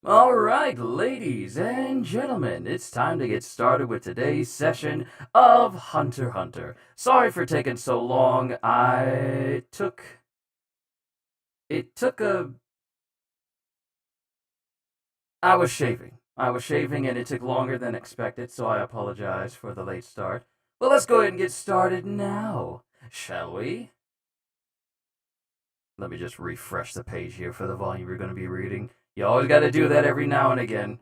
Alright, ladies and gentlemen, it's time to get started with today's session of Hunter x Hunter. Sorry for taking so long. I was shaving. I was shaving and it took longer than expected, so I apologize for the late start. Well, let's go ahead and get started now, shall we? Let me just refresh the page here for the volume we're going to be reading. You always got to do that every now and again.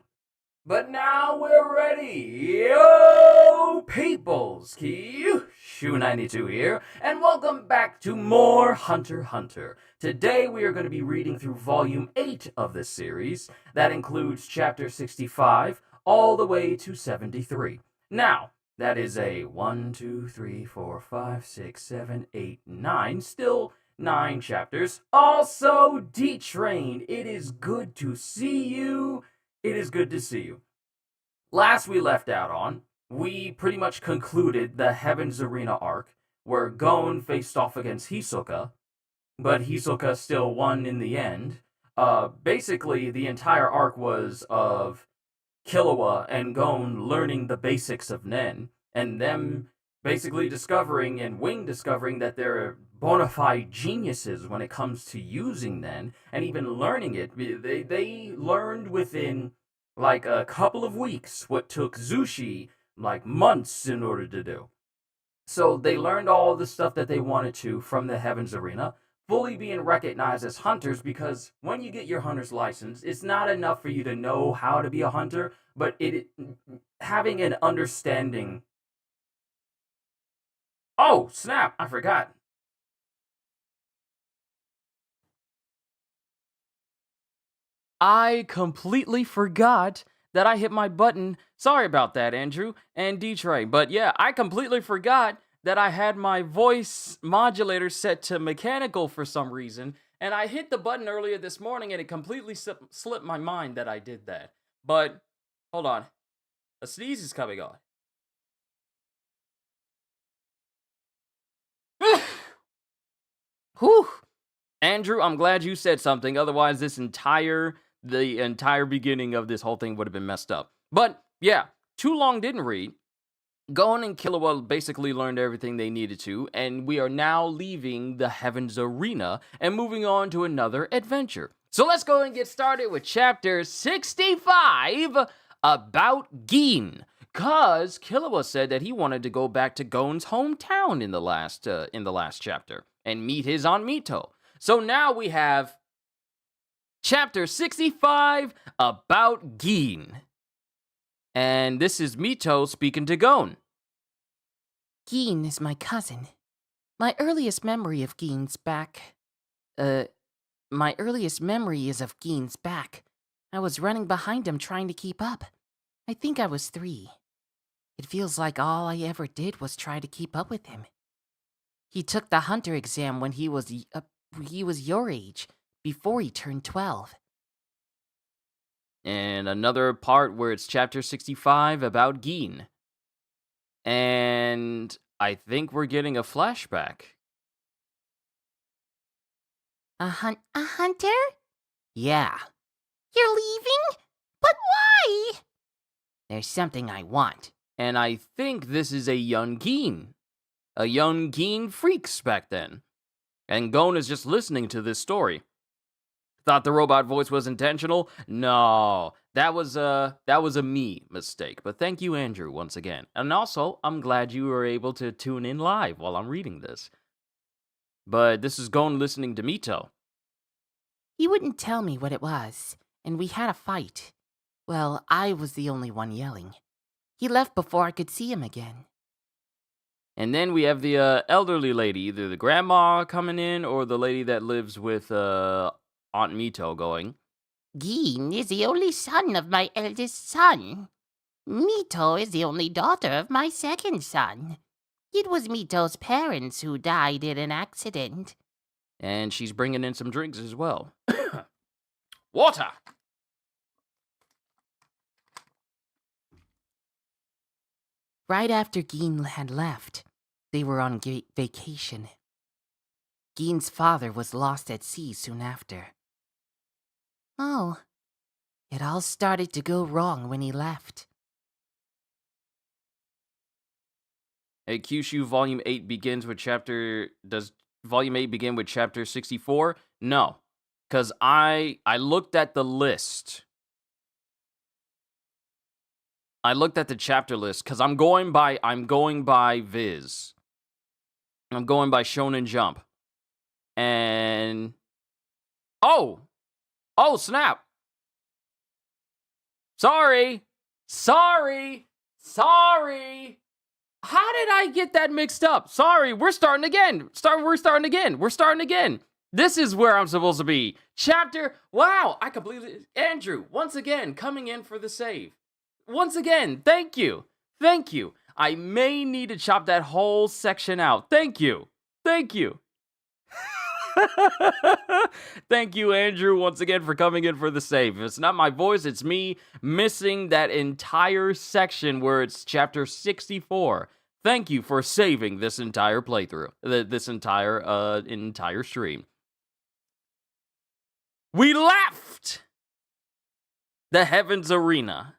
But now we're ready. Yo, peoples, Shu92 here, and welcome back to more Hunter x Hunter. Today we are going to be reading through Volume 8 of this series. That includes Chapter 65 all the way to 73. Now, that is a 1, 2, 3, 4, 5, 6, 7, 8, 9, still 9 chapters. Also, D-Train, it is good to see you. It is good to see you. Last we left out on, we pretty much concluded the Heaven's Arena arc, where Gon faced off against Hisoka, but Hisoka still won in the end. Basically, the entire arc was of Killua and Gon learning the basics of Nen, and them basically discovering, and Wing discovering that they're bona fide geniuses when it comes to using Nen, and even learning it. They learned within like a couple of weeks what took Zushi like months in order to do. So they learned all the stuff that they wanted to from the Heavens Arena, fully being recognized as hunters, because when you get your hunter's license, it's not enough for you to know how to be a hunter, but having an understanding. Oh, snap, I forgot. I completely forgot that I hit my button. Sorry about that, Andrew and D-Tray. But yeah, I completely forgot that I had my voice modulator set to mechanical for some reason. And I hit the button earlier this morning and it completely slipped my mind that I did that. But, hold on. A sneeze is coming on. Whew. Andrew, I'm glad you said something. Otherwise, the entire beginning of this whole thing would have been messed up. But yeah, too long didn't read. Gon and Killua basically learned everything they needed to, and we are now leaving the Heavens Arena and moving on to another adventure. So let's go and get started with Chapter 65 about Ging. Cause Killua said that he wanted to go back to Gon's hometown in the last chapter and meet his Aunt Mito. So now we have Chapter 65 about Ging. And this is Mito speaking to Gon. Ging is my cousin. My earliest memory is of Ging's back. I was running behind him trying to keep up. I think I was 3. It feels like all I ever did was try to keep up with him. He took the hunter exam when he was your age, before he turned 12. And another part where it's Chapter 65 about Ging. And I think we're getting a flashback. A hunter? Yeah. You're leaving? But why? There's something I want. And I think this is a young Ging. A young Ging freaks back then. And Gon is just listening to this story. Thought the robot voice was intentional? No, that was a me mistake. But thank you, Andrew, once again. And also, I'm glad you were able to tune in live while I'm reading this. But this is Gon listening to Mito. He wouldn't tell me what it was, and we had a fight. Well, I was the only one yelling. He left before I could see him again. And then we have the elderly lady, either the grandma coming in or the lady that lives with Aunt Mito going. Ging is the only son of my eldest son. Mito is the only daughter of my second son. It was Mito's parents who died in an accident. And she's bringing in some drinks as well. Water! Right after Ging had left, they were on vacation. Ging's father was lost at sea soon after. Oh, It all started to go wrong when he left. Hey, Kyushu Volume 8 begins with chapter... Does Volume 8 begin with chapter 64? No. Because I looked at the list. I looked at the chapter list, because I'm going by Viz. I'm going by Shonen Jump. And... Oh, snap. Sorry. How did I get that mixed up? Sorry, we're starting again. We're starting again. This is where I'm supposed to be. Wow, I completely... Andrew, once again, coming in for the save. Once again, thank you. I may need to chop that whole section out. Thank you. Thank you, Andrew, once again for coming in for the save. If it's not my voice, it's me missing that entire section where it's chapter 64. Thank you for saving this entire playthrough, this entire stream. We left the Heavens Arena.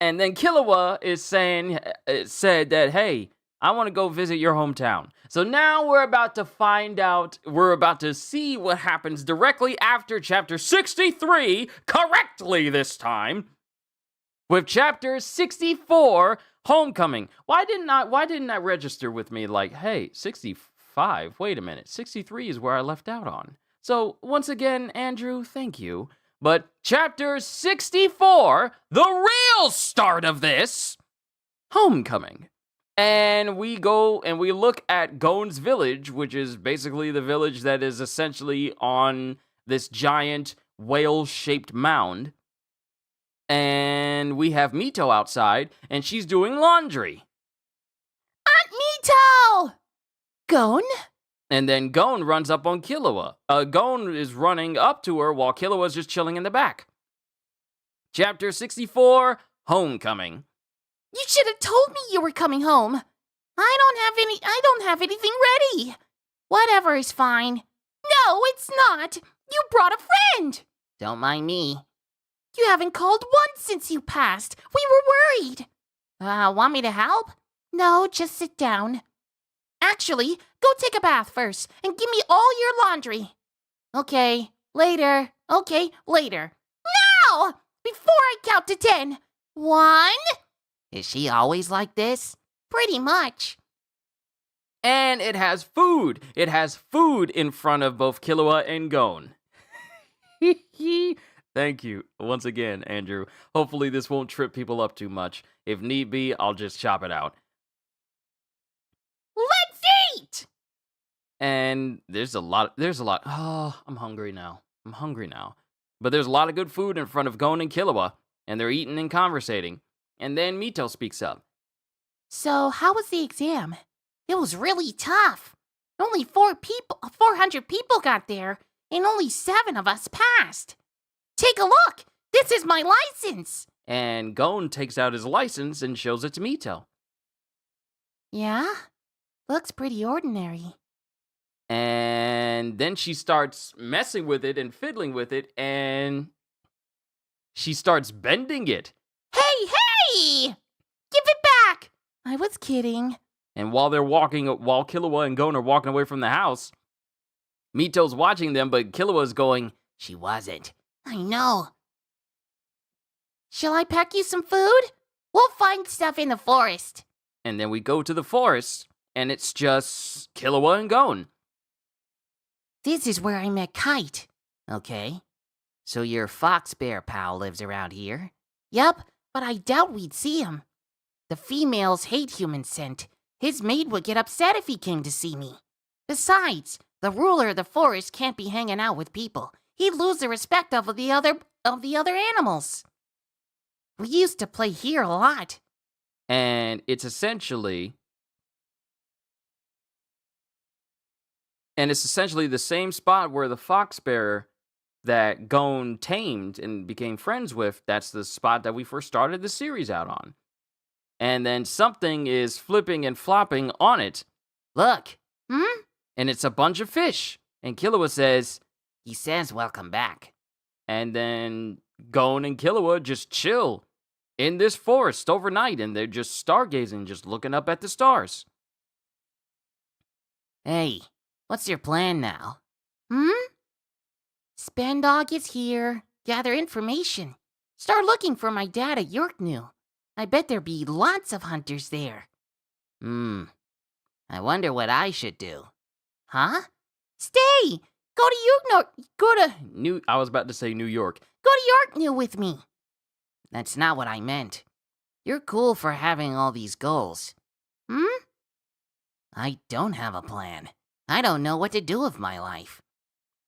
And then Killua said that, hey, I want to go visit your hometown. So now we're about to see what happens directly after chapter 63, correctly this time, with chapter 64, Homecoming. Why didn't I register with me like, hey, 65, wait a minute, 63 is where I left out on. So once again, Andrew, thank you. But chapter 64, the real start of this, Homecoming. And we go and we look at Gon's village, which is basically the village that is essentially on this giant whale-shaped mound. And we have Mito outside, and she's doing laundry. Aunt Mito! Gon? And then Gon runs up on Killua. Gon is running up to her while Killua is just chilling in the back. Chapter 64, Homecoming. You should have told me you were coming home. I don't have anything ready. Whatever is fine. No, it's not. You brought a friend. Don't mind me. You haven't called once since you passed. We were worried. Want me to help? No, just sit down. Actually, go take a bath first and give me all your laundry. Okay, later. Now! Before I count to 10. 1... Is she always like this? Pretty much. And it has food. It has food in front of both Killua and Gon. Thank you once again, Andrew. Hopefully this won't trip people up too much. If need be, I'll just chop it out. Let's eat! And there's a lot. Oh, I'm hungry now. But there's a lot of good food in front of Gon and Killua, and they're eating and conversating. And then Mito speaks up. So, how was the exam? It was really tough. Only 400 people got there, and only 7 of us passed. Take a look! This is my license! And Gon takes out his license and shows it to Mito. Yeah? Looks pretty ordinary. And then she starts messing with it and fiddling with it, and she starts bending it. Hey! Give it back! I was kidding. And while Killua and Gon are walking away from the house, Mito's watching them, but Killua's going, she wasn't. I know. Shall I pack you some food? We'll find stuff in the forest. And then we go to the forest, and it's just Killua and Gon. This is where I met Kite. Okay. So your fox bear pal lives around here? Yup, but I doubt we'd see him. The females hate human scent. His maid would get upset if he came to see me. Besides, the ruler of the forest can't be hanging out with people. He'd lose the respect of the other animals. We used to play here a lot. And it's essentially the same spot where the fox bear that Gon tamed and became friends with, that's the spot that we first started the series out on. And then something is flipping and flopping on it. Look. And it's a bunch of fish. And Killua says, he says welcome back. And then Gon and Killua just chill in this forest overnight, and they're just stargazing, just looking up at the stars. Hey, what's your plan now? Spandog is here. Gather information. Start looking for my dad at Yorknew. I bet there'd be lots of hunters there. I wonder what I should do. Huh? Stay! Go to I was about to say New York. Go to Yorknew with me. That's not what I meant. You're cool for having all these goals. I don't have a plan. I don't know what to do with my life.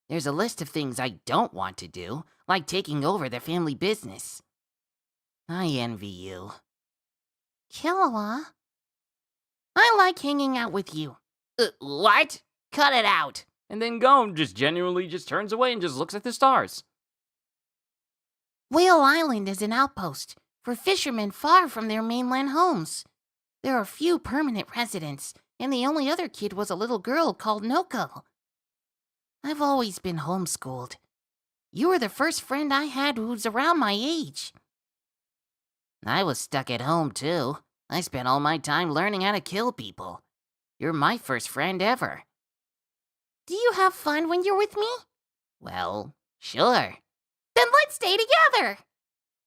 There's a list of things I don't want to do, like taking over their family business. I envy you. Killua? I like hanging out with you. What? Cut it out. And then Gon just genuinely just turns away and just looks at the stars. Whale Island is an outpost for fishermen far from their mainland homes. There are few permanent residents, and the only other kid was a little girl called Noko. I've always been homeschooled. You were the first friend I had who's around my age. I was stuck at home, too. I spent all my time learning how to kill people. You're my first friend ever. Do you have fun when you're with me? Well, sure. Then let's stay together.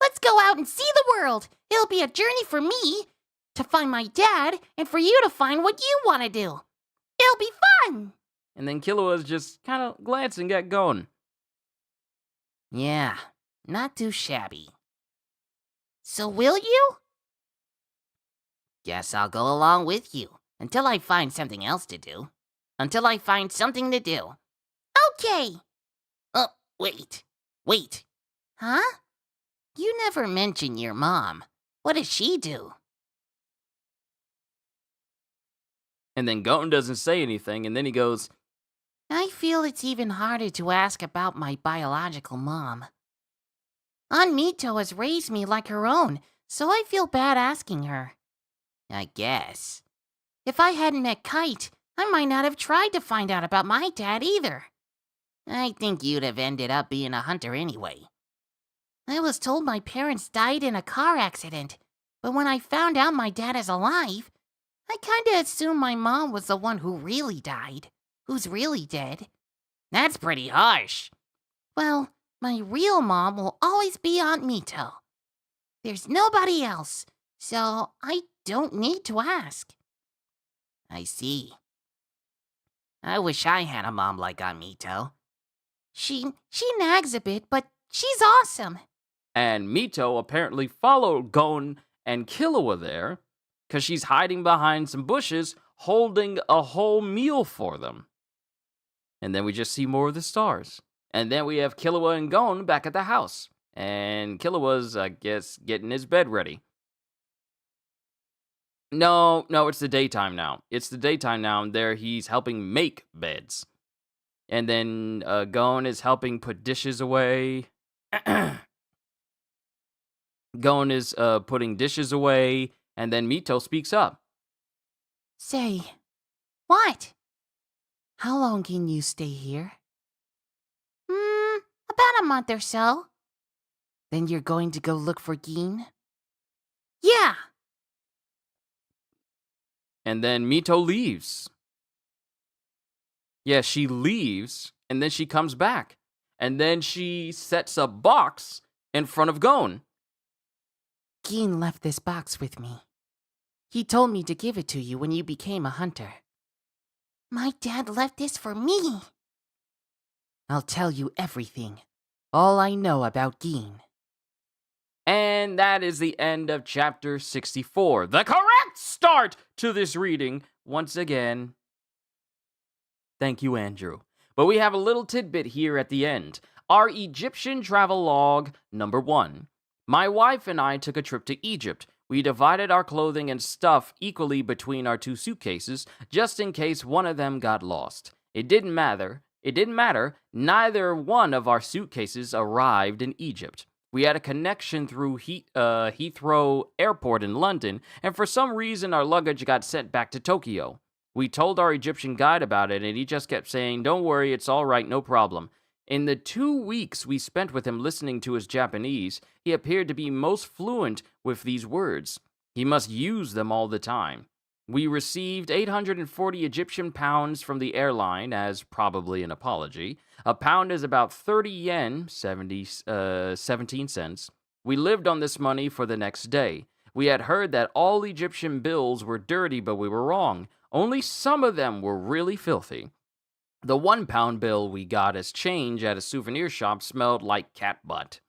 Let's go out and see the world. It'll be a journey for me to find my dad and for you to find what you want to do. It'll be fun. And then Killua's just kind of glancing at Gon. Yeah, not too shabby. So will you? Guess I'll go along with you until I find something else to do. Until I find something to do. Okay. Oh, wait. Huh? You never mention your mom. What does she do? And then Gon doesn't say anything, and then he goes, I feel it's even harder to ask about my biological mom. Aunt Mito has raised me like her own, so I feel bad asking her. I guess. If I hadn't met Kite, I might not have tried to find out about my dad either. I think you'd have ended up being a hunter anyway. I was told my parents died in a car accident, but when I found out my dad is alive, I kinda assumed my mom was the one who really died, who's really dead. That's pretty harsh. Well, my real mom will always be Aunt Mito. There's nobody else, so I don't need to ask. I see. I wish I had a mom like Aunt Mito. She nags a bit, but she's awesome. And Mito apparently followed Gon and Killua there, because she's hiding behind some bushes, holding a whole meal for them. And then we just see more of the stars. And then we have Killua and Gon back at the house. And Killua's, I guess, getting his bed ready. No, it's the daytime now. And there he's helping make beds. And then Gon is helping put dishes away. Gon is putting dishes away. And then Mito speaks up. Say, what? How long can you stay here? About a month or so. Then you're going to go look for Ging? Yeah. And then Mito leaves. Yeah, she leaves, and then she comes back. And then she sets a box in front of Gon. Ging left this box with me. He told me to give it to you when you became a hunter. My dad left this for me. I'll tell you everything. All I know about Ging. And that is the end of chapter 64. The correct start to this reading. Once again, thank you, Andrew. But we have a little tidbit here at the end. Our Egyptian travel log number 1. My wife and I took a trip to Egypt. We divided our clothing and stuff equally between our 2 suitcases, just in case one of them got lost. It didn't matter. Neither one of our suitcases arrived in Egypt. We had a connection through Heathrow Airport in London, and for some reason our luggage got sent back to Tokyo. We told our Egyptian guide about it, and he just kept saying, "Don't worry, it's all right, no problem." In the 2 weeks we spent with him listening to his Japanese, he appeared to be most fluent with these words. He must use them all the time. We received 840 Egyptian pounds from the airline as probably an apology. A pound is about 30 yen, 17 cents. We lived on this money for the next day. We had heard that all Egyptian bills were dirty, but we were wrong. Only some of them were really filthy. The 1 pound bill we got as change at a souvenir shop smelled like cat butt.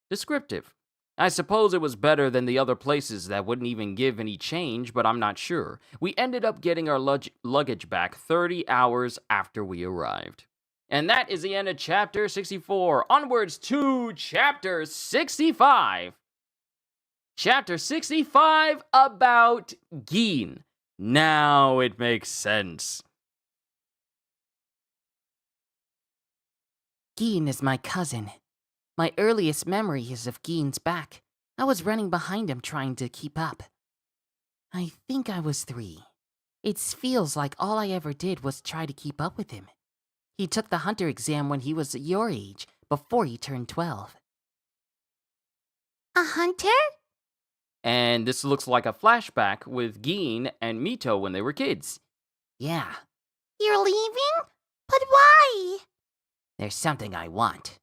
Descriptive. I suppose it was better than the other places that wouldn't even give any change, but I'm not sure. We ended up getting our luggage back 30 hours after we arrived. And that is the end of chapter 64. Onwards to chapter 65. Chapter 65 about Ging. Now it makes sense. Ging is my cousin. My earliest memory is of Ging's back. I was running behind him trying to keep up. I think I was 3. It feels like all I ever did was try to keep up with him. He took the hunter exam when he was your age, before he turned 12. A hunter? And this looks like a flashback with Ging and Mito when they were kids. Yeah, You're leaving? But why? there's something I want.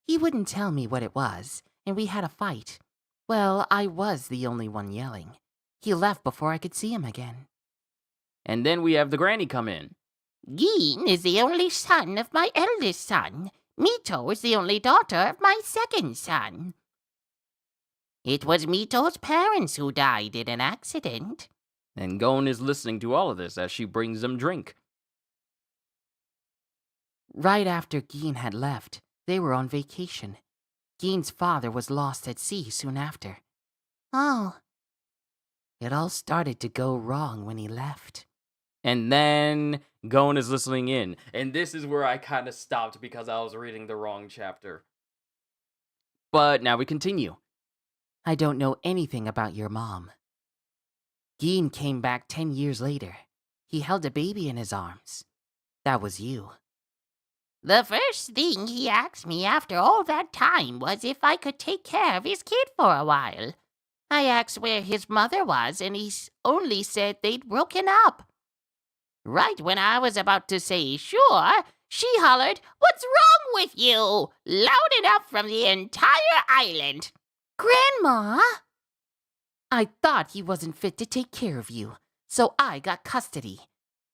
He wouldn't tell me what it was, and we had a fight. Well, I was the only one yelling. He left before I could see him again. And then we have the granny come in. Ging is the only son of my eldest son. Mito is the only daughter of my second son. It was Mito's parents who died in an accident. And Gon is listening to all of this as she brings them drink. Right after Ging had left, they were on vacation. Ging's father was lost at sea soon after. Oh, It all started to go wrong when he left. And then Gon is listening in. And this is where I kind of stopped because I was reading the wrong chapter. But now we continue. I don't know anything about your mom. Ging came back 10 years later. He held a baby in his arms. That was you. the first thing he asked me after all that time was if I could take care of his kid for a while. I asked where his mother was, and he only said they'd broken up. Right when I was about to say sure, she hollered, "What's wrong with you?" loud enough from the entire island. Grandma! I thought he wasn't fit to take care of you, so I got custody.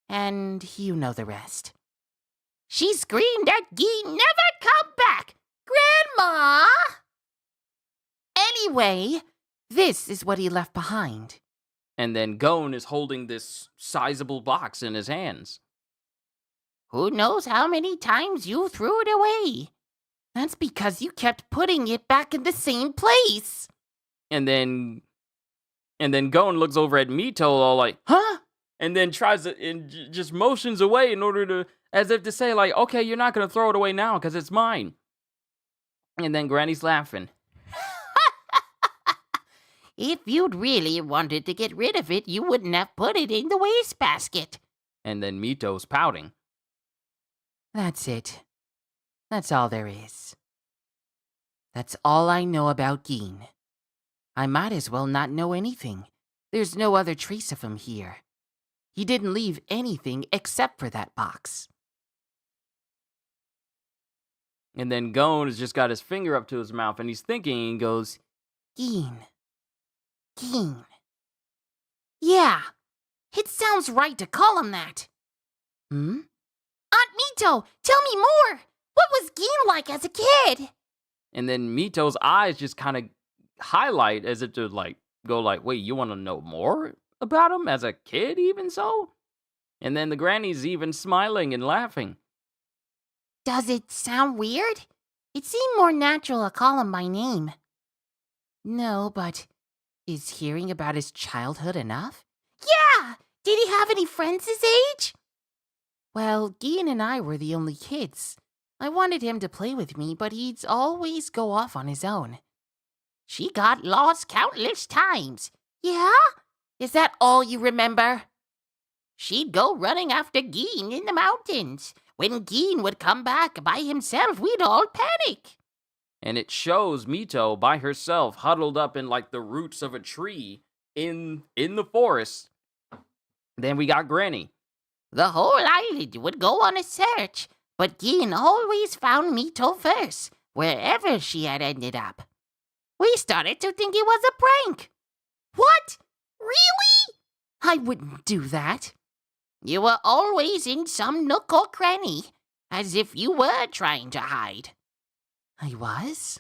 And you know the rest. She screamed at Guy, "Never come back! Grandma!" Anyway, this is what he left behind. And then Gon is holding this sizable box in his hands. Who knows how many times you threw it away? That's because you kept putting it back in the same place. And then Gon looks over at Mito all like, huh? And then tries to, and just motions away in order to, as if to say like, okay, you're not going to throw it away now because it's mine. And then Granny's laughing. If you'd really wanted to get rid of it, you wouldn't have put it in the wastebasket. And then Mito's pouting. That's it. That's all there is. That's all I know about Ging. I might as well not know anything. There's no other trace of him here. He didn't leave anything except for that box. And then Gon has just got his finger up to his mouth and he's thinking and goes, Ging. Ging. Yeah, it sounds right to call him that. Aunt Mito, tell me more. What was Ging like as a kid? And then Mito's eyes just kind of highlight as if to like go like, wait, you want to know more about him as a kid even so? And then the granny's even smiling and laughing. Does it sound weird? It seemed more natural to call him by name. No, but is hearing about his childhood enough? Yeah! Did he have any friends his age? Well, Ging and I were the only kids. I wanted him to play with me, but he'd always go off on his own. She got lost countless times. Yeah? Is that all you remember? She'd go running after Ging in the mountains. When Ging would come back by himself, we'd all panic. And it shows Mito by herself, huddled up in like the roots of a tree in the forest. Then we got Granny. The whole island would go on a search, but Ging always found Mito first, wherever she had ended up. We started to think it was a prank. What? Really? I wouldn't do that. You were always in some nook or cranny, as if you were trying to hide. I was?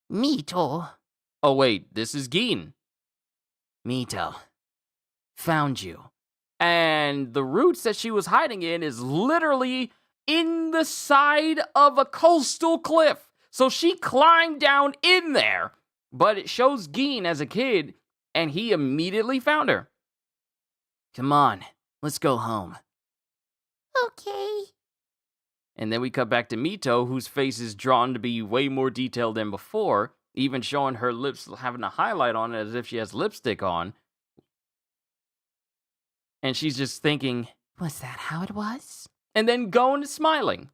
Mito. Oh wait, this is Ging. Mito. Found you. And the roots that she was hiding in is literally in the side of a coastal cliff. So she climbed down in there. But it shows Ging as a kid, and he immediately found her. Come on, let's go home. Okay. And then we cut back to Mito, whose face is drawn to be way more detailed than before, even showing her lips having a highlight on it as if she has lipstick on. And she's just thinking, was that how it was? And then Gon is smiling.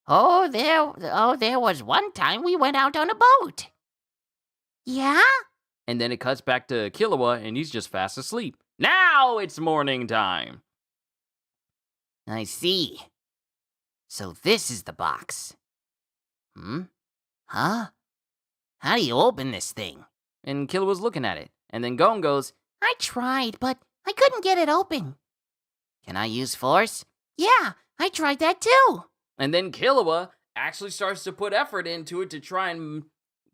Oh, there was one time we went out on a boat. Yeah? And then it cuts back to Killua, and he's just fast asleep. Now it's morning time. I see. So this is the box. Huh? How do you open this thing? And Killua's looking at it. And then Gon goes, I tried, but I couldn't get it open. Can I use force? Yeah, I tried that too. And then Killua actually starts to put effort into it to try and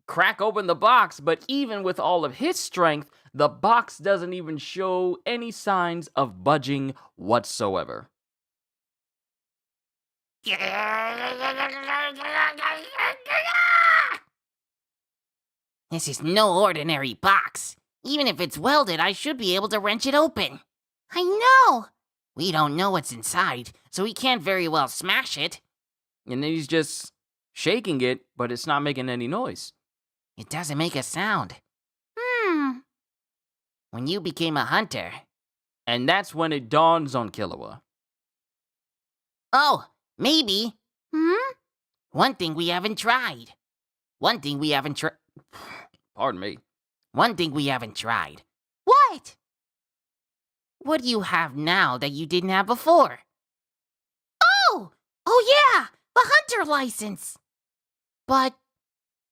crack open the box, but even with all of his strength, the box doesn't even show any signs of budging whatsoever. This is no ordinary box. Even if it's welded, I should be able to wrench it open. I know. We don't know what's inside, so we can't very well smash it. And then he's just shaking it, but it's not making any noise. It doesn't make a sound. When you became a hunter. And that's when it dawns on Killua. Oh, maybe. One thing we haven't tried. Pardon me. One thing we haven't tried. What? What do you have now that you didn't have before? Oh yeah, the hunter license. But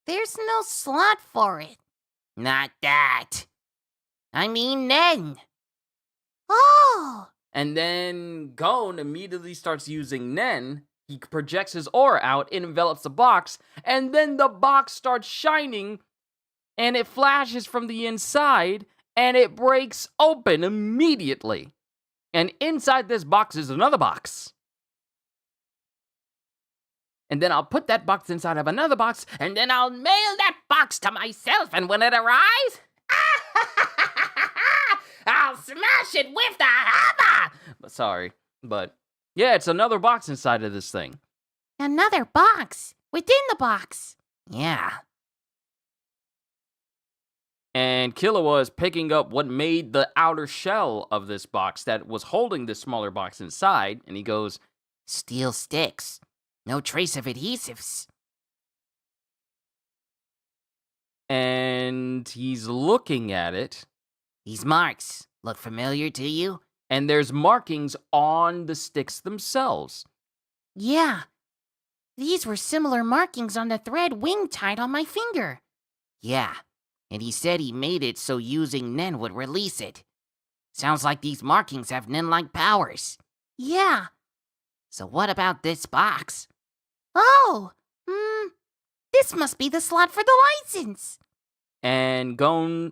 there's no slot for it. Not that. I mean Nen. Oh. And then Gon immediately starts using Nen. He projects his aura out, it envelops the box, and then the box starts shining, and it flashes from the inside, and it breaks open immediately. And inside this box is another box. And then I'll put that box inside of another box, and then I'll mail that box to myself, and when it arrives, I'll smash it with the hammer! Sorry, but yeah, it's another box inside of this thing. Another box within the box. Yeah. And Killua is picking up what made the outer shell of this box that was holding this smaller box inside, and he goes, Steel sticks. No trace of adhesives. And he's looking at it. These marks look familiar to you? And there's markings on the sticks themselves. Yeah. These were similar markings on the thread Wing tied on my finger. Yeah. And he said he made it so using Nen would release it. Sounds like these markings have Nen-like powers. Yeah. So what about this box? Oh, this must be the slot for the license. And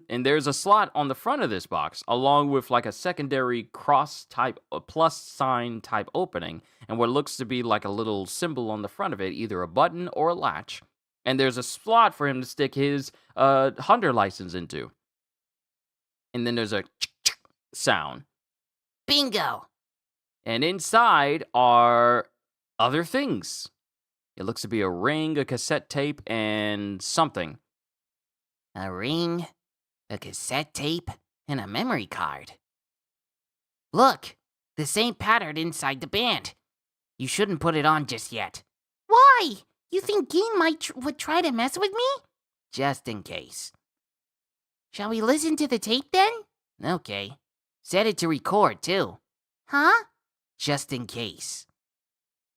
there's a slot on the front of this box, along with like a secondary cross type, a plus sign type opening, and what looks to be like a little symbol on the front of it, either a button or a latch. And there's a slot for him to stick his hunter license into. And then there's a sound. Bingo! And inside are other things. It looks to be a ring, a cassette tape, and something. A ring, a cassette tape, and a memory card. Look, the same pattern inside the band. You shouldn't put it on just yet. Why? You think Ging would try to mess with me? Just in case. Shall we listen to the tape then? Okay. Set it to record, too. Huh? Just in case.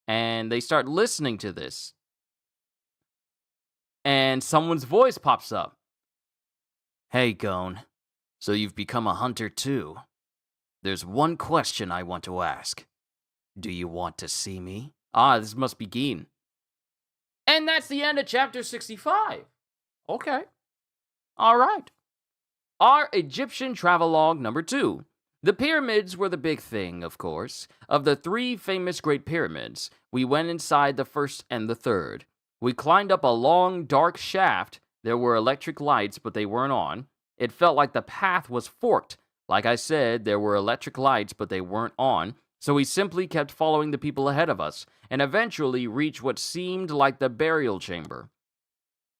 And they start listening to this. And someone's voice pops up. Hey, Gon. So you've become a hunter too. There's one question I want to ask. Do you want to see me? Ah, this must be Ging. And that's the end of chapter 65. Okay. All right. Our Egyptian travelogue number 2. The pyramids were the big thing, of course. Of the 3 famous Great Pyramids, we went inside the first and the third. We climbed up a long, dark shaft. There were electric lights, but they weren't on. It felt like the path was forked. Like I said, there were electric lights, but they weren't on. So we simply kept following the people ahead of us, and eventually reached what seemed like the burial chamber.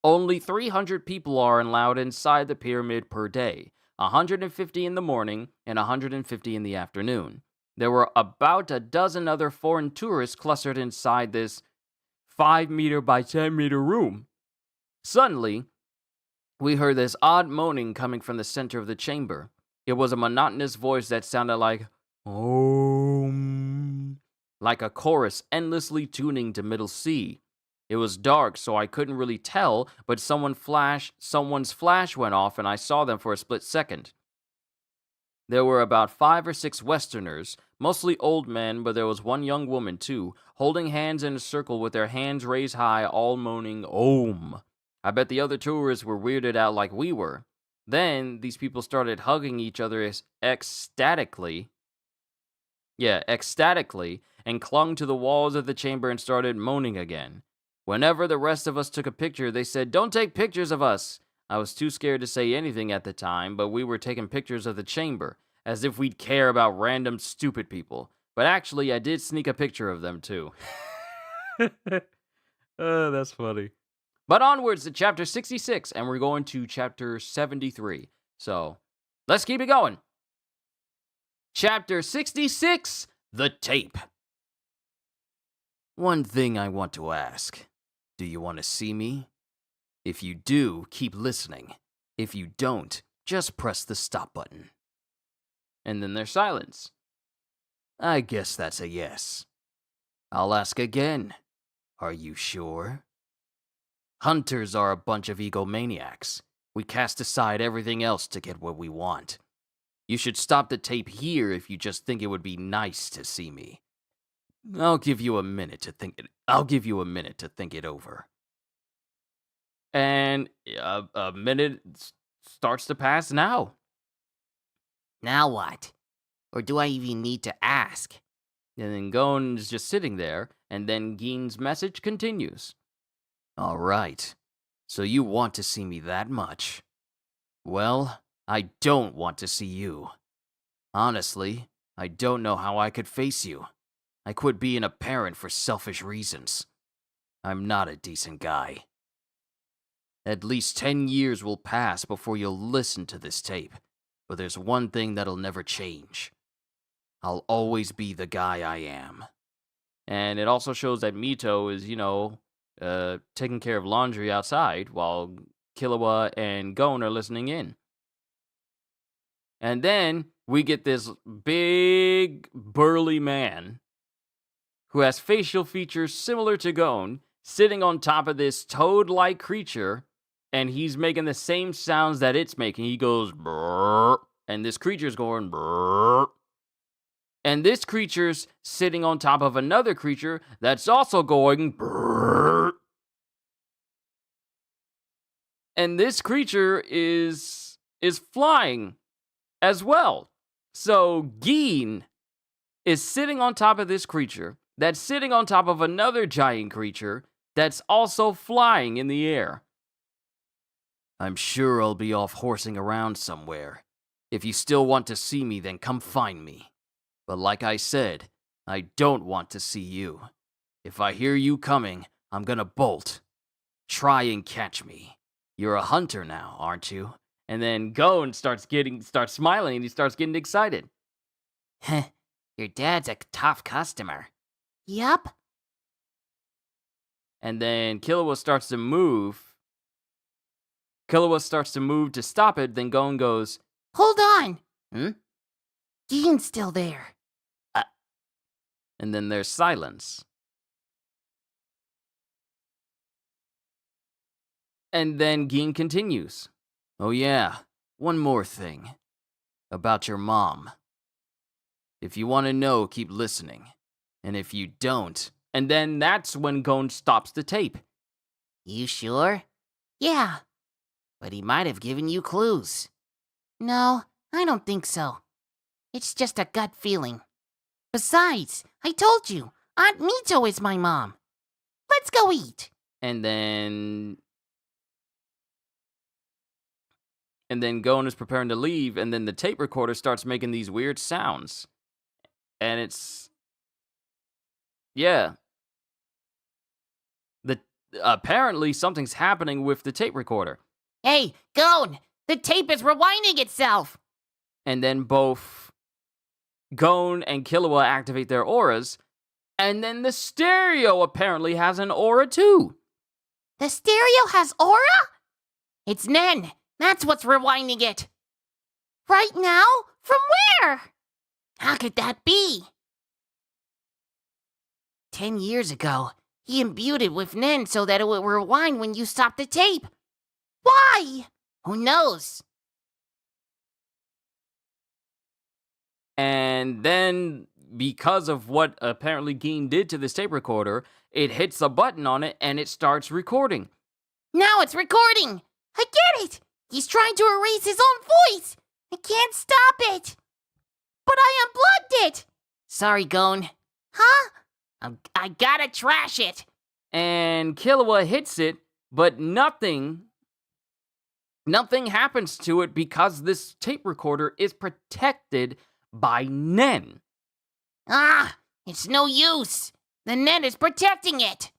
Only 300 people are allowed inside the pyramid per day, 150 in the morning and 150 in the afternoon. There were about a dozen other foreign tourists clustered inside this 5-meter by 10-meter room. Suddenly, we heard this odd moaning coming from the center of the chamber. It was a monotonous voice that sounded like Om, like a chorus endlessly tuning to middle C. It was dark, so I couldn't really tell, but someone's flash went off and I saw them for a split second. There were about 5 or 6 Westerners, mostly old men, but there was one young woman too, holding hands in a circle with their hands raised high, all moaning Om. I bet the other tourists were weirded out like we were. Then, these people started hugging each other ecstatically, and clung to the walls of the chamber and started moaning again. Whenever the rest of us took a picture, they said, "Don't take pictures of us." I was too scared to say anything at the time, but we were taking pictures of the chamber, as if we'd care about random stupid people. But actually, I did sneak a picture of them too. Oh, that's funny. But onwards to chapter 66, and we're going to chapter 73. So, let's keep it going. Chapter 66, The Tape. One thing I want to ask. Do you want to see me? If you do, keep listening. If you don't, just press the stop button. And then there's silence. I guess that's a yes. I'll ask again. Are you sure? Hunters are a bunch of egomaniacs. We cast aside everything else to get what we want. You should stop the tape here if you just think it would be nice to see me. I'll give you a minute to think it over. And a minute starts to pass now. Now what? Or do I even need to ask? And then Gon's just sitting there, and then Ging's message continues. All right, so you want to see me that much. Well, I don't want to see you. Honestly, I don't know how I could face you. I quit being a parent for selfish reasons. I'm not a decent guy. At least 10 years will pass before you'll listen to this tape, but there's one thing that'll never change. I'll always be the guy I am. And it also shows that Mito is, taking care of laundry outside while Killua and Gon are listening in. And then we get this big, burly man who has facial features similar to Gon, sitting on top of this toad-like creature, and he's making the same sounds that it's making. He goes, brrr, and this creature's going, brrr. And this creature's sitting on top of another creature that's also going, brrr. And this creature is flying as well. So Ging is sitting on top of this creature that's sitting on top of another giant creature that's also flying in the air. I'm sure I'll be off horsing around somewhere. If you still want to see me, then come find me. But like I said, I don't want to see you. If I hear you coming, I'm gonna bolt. Try and catch me. You're a hunter now, aren't you? And then Gon starts smiling and he starts getting excited. Your dad's a tough customer. Yup. And then Killua starts to move. Killua starts to move to stop it, then Gon goes, Hold on. "Hmm?" Ging's still there. And then there's silence. And then Ging continues. "Oh yeah, one more thing. About your mom. If you want to know, keep listening. And if you don't..." And then that's when Gon stops the tape. You sure? Yeah. But he might have given you clues. No, I don't think so. It's just a gut feeling. Besides, I told you, Aunt Mito is my mom. Let's go eat. And then Gon is preparing to leave, and then the tape recorder starts making these weird sounds. And it's... yeah. Apparently something's happening with the tape recorder. Hey, Gon! The tape is rewinding itself! And then both Gon and Killua activate their auras, and then the stereo apparently has an aura too. The stereo has aura? It's Nen. That's what's rewinding it. Right now? From where? How could that be? 10 years ago, he imbued it with Nen so that it would rewind when you stop the tape. Why? Who knows? And then, because of what apparently Ging did to this tape recorder, it hits a button on it and it starts recording. Now it's recording! I get it! He's trying to erase his own voice! I can't stop it! But I unplugged it! Sorry, Gon. Huh? I gotta trash it! And Killua hits it, but nothing happens to it because this tape recorder is protected by Nen. Ah! It's no use! The Nen is protecting it!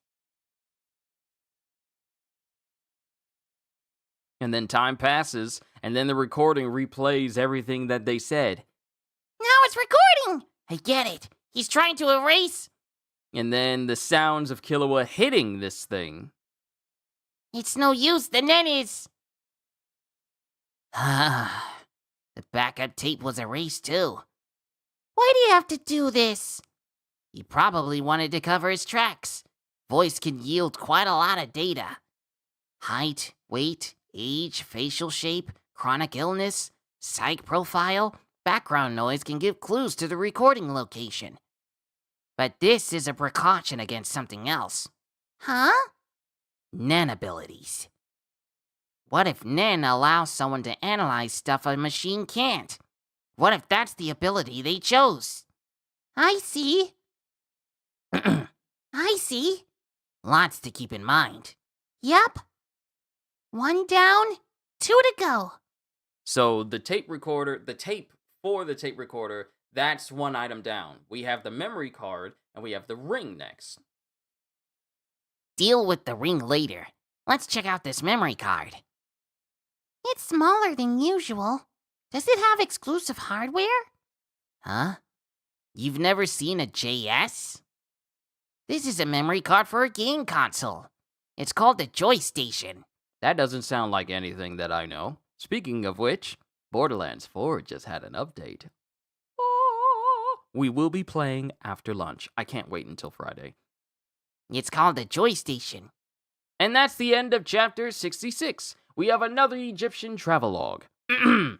And then time passes, and then the recording replays everything that they said. Now it's recording! I get it. He's trying to erase... And then the sounds of Killua hitting this thing. It's no use. The Nen is... Ah, the backup tape was erased too. Why do you have to do this? He probably wanted to cover his tracks. Voice can yield quite a lot of data. Height, weight, age, facial shape, chronic illness, psych profile, background noise can give clues to the recording location. But this is a precaution against something else. Huh? Nen abilities. What if Nen allows someone to analyze stuff a machine can't? What if that's the ability they chose? I see. I see. Lots to keep in mind. Yep. 1 down, 2 to go. So the tape for the tape recorder, that's 1 item down. We have the memory card, and we have the ring next. Deal with the ring later. Let's check out this memory card. It's smaller than usual. Does it have exclusive hardware? Huh? You've never seen a JS? This is a memory card for a game console. It's called the Joy Station. That doesn't sound like anything that I know. Speaking of which, Borderlands 4 just had an update. We will be playing after lunch. I can't wait until Friday. It's called the Joy Station. And that's the end of chapter 66. We have another Egyptian travelogue. I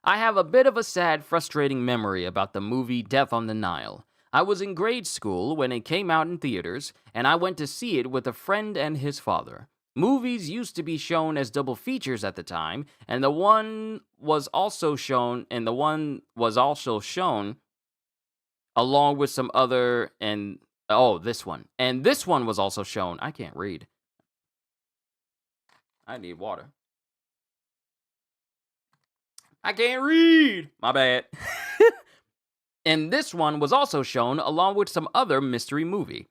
have a bit of a sad, frustrating memory about the movie Death on the Nile. I was in grade school when it came out in theaters, and I went to see it with a friend and his father. Movies used to be shown as double features at the time, and the one was also shown along with some other, this one. And this one was also shown. I can't read. I need water. I can't read! My bad. And this one was also shown along with some other mystery movie.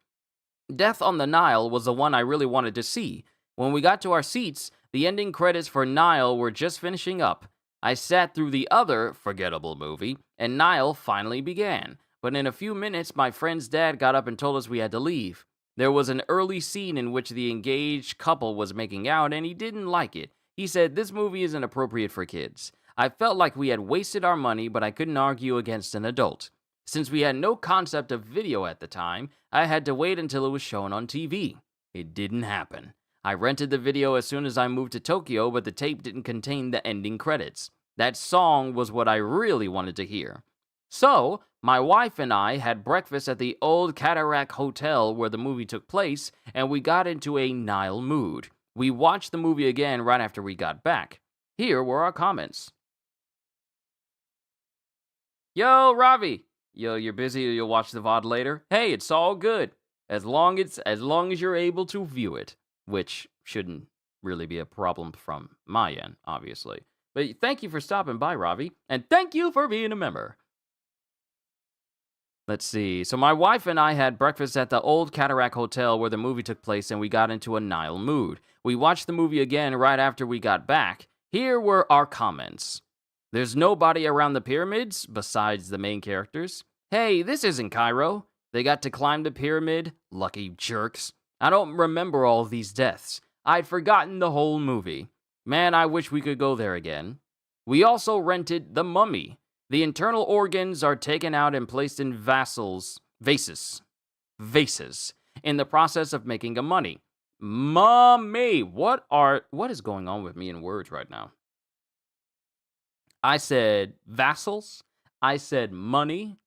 Death on the Nile was the one I really wanted to see. When we got to our seats, the ending credits for Nile were just finishing up. I sat through the other forgettable movie, and Nile finally began. but in a few minutes, my friend's dad got up and told us we had to leave. There was an early scene in which the engaged couple was making out, and he didn't like it. He said, "This movie isn't appropriate for kids." I felt like we had wasted our money, but I couldn't argue against an adult. Since we had no concept of video at the time, I had to wait until it was shown on TV. It didn't happen. I rented the video as soon as I moved to Tokyo, but the tape didn't contain the ending credits. That song was what I really wanted to hear. So, my wife and I had breakfast at the Old Cataract Hotel where the movie took place, and we got into a Nile mood. We watched the movie again right after we got back. Here were our comments. Yo, Ravi. Yo, you're busy or you'll watch the VOD later? Hey, it's all good. As long as you're able to view it, which shouldn't really be a problem from my end, obviously. But thank you for stopping by, Ravi, and thank you for being a member. Let's see. So my wife and I had breakfast at the Old Cataract Hotel where the movie took place, and we got into a Nile mood. We watched the movie again right after we got back. Here were our comments. There's nobody around the pyramids besides the main characters. Hey, this isn't Cairo. They got to climb the pyramid. Lucky jerks. I don't remember all these deaths. I'd forgotten the whole movie. Man, I wish we could go there again. We also rented The Mummy. The internal organs are taken out and placed in vases, in the process of making a mummy. Mummy, what is going on with me in words right now? I said vassals. I said money.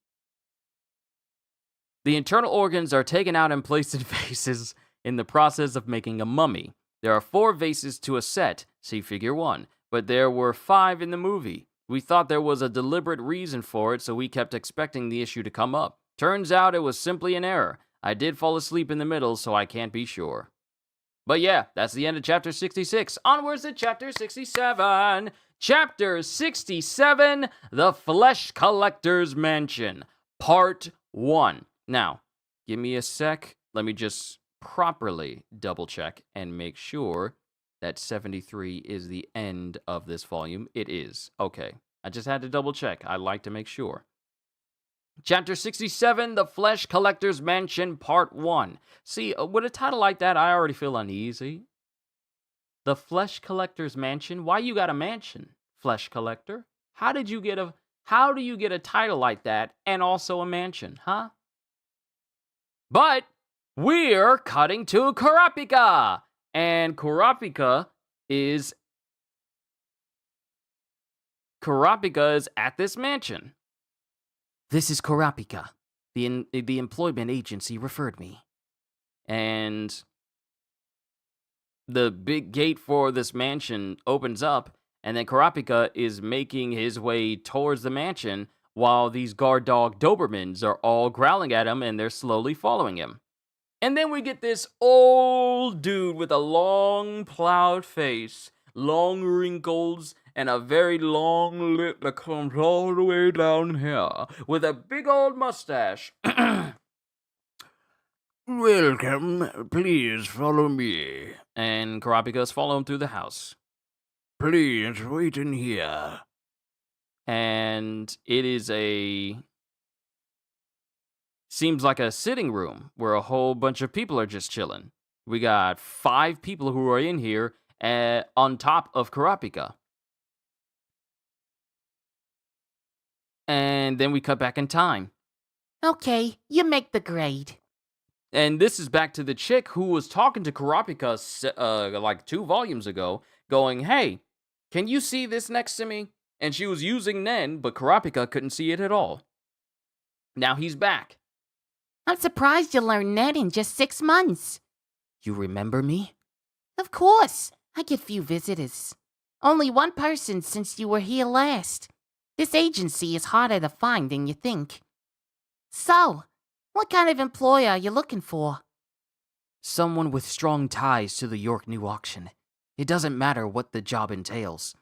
The internal organs are taken out and placed in vases in the process of making a mummy. There are 4 vases to a set, see figure 1, but there were 5 in the movie. We thought there was a deliberate reason for it, so we kept expecting the issue to come up. Turns out it was simply an error. I did fall asleep in the middle, so I can't be sure. But yeah, that's the end of Chapter 66. Onwards to Chapter 67. Chapter 67, The Flesh Collector's Mansion, Part 1. Now, give me a sec. Let me just properly double check and make sure that 73 is the end of this volume. It is. Okay. I just had to double check. I like to make sure. Chapter 67, The Flesh Collector's Mansion, Part 1. See, with a title like that, I already feel uneasy. The Flesh Collector's Mansion? Why you got a mansion, Flesh Collector? How do you get a title like that and also a mansion, huh? But we're cutting to Kurapika. And Kurapika is at this mansion. This is Kurapika. The employment agency referred me. And the big gate for this mansion opens up, and then Kurapika is making his way towards the mansion while these guard dog Dobermans are all growling at him and they're slowly following him. And then we get this old dude with a long plowed face, long wrinkles, and a very long lip that comes all the way down here, with a big old mustache. Welcome, please follow me. And Kurapika's following through the house. Please wait in here. And it is seems like a sitting room where a whole bunch of people are just chilling. We got 5 people who are in here on top of Kurapika. And then we cut back in time. Okay, you make the grade. And this is back to the chick who was talking to Kurapika like 2 volumes ago, going, "Hey, can you see this next to me?" And she was using Nen, but Kurapika couldn't see it at all. Now he's back. I'm surprised you learned that in just 6 months. You remember me? Of course, I get few visitors. Only 1 person since you were here last. This agency is harder to find than you think. So, what kind of employer are you looking for? Someone with strong ties to the York New Auction. It doesn't matter what the job entails.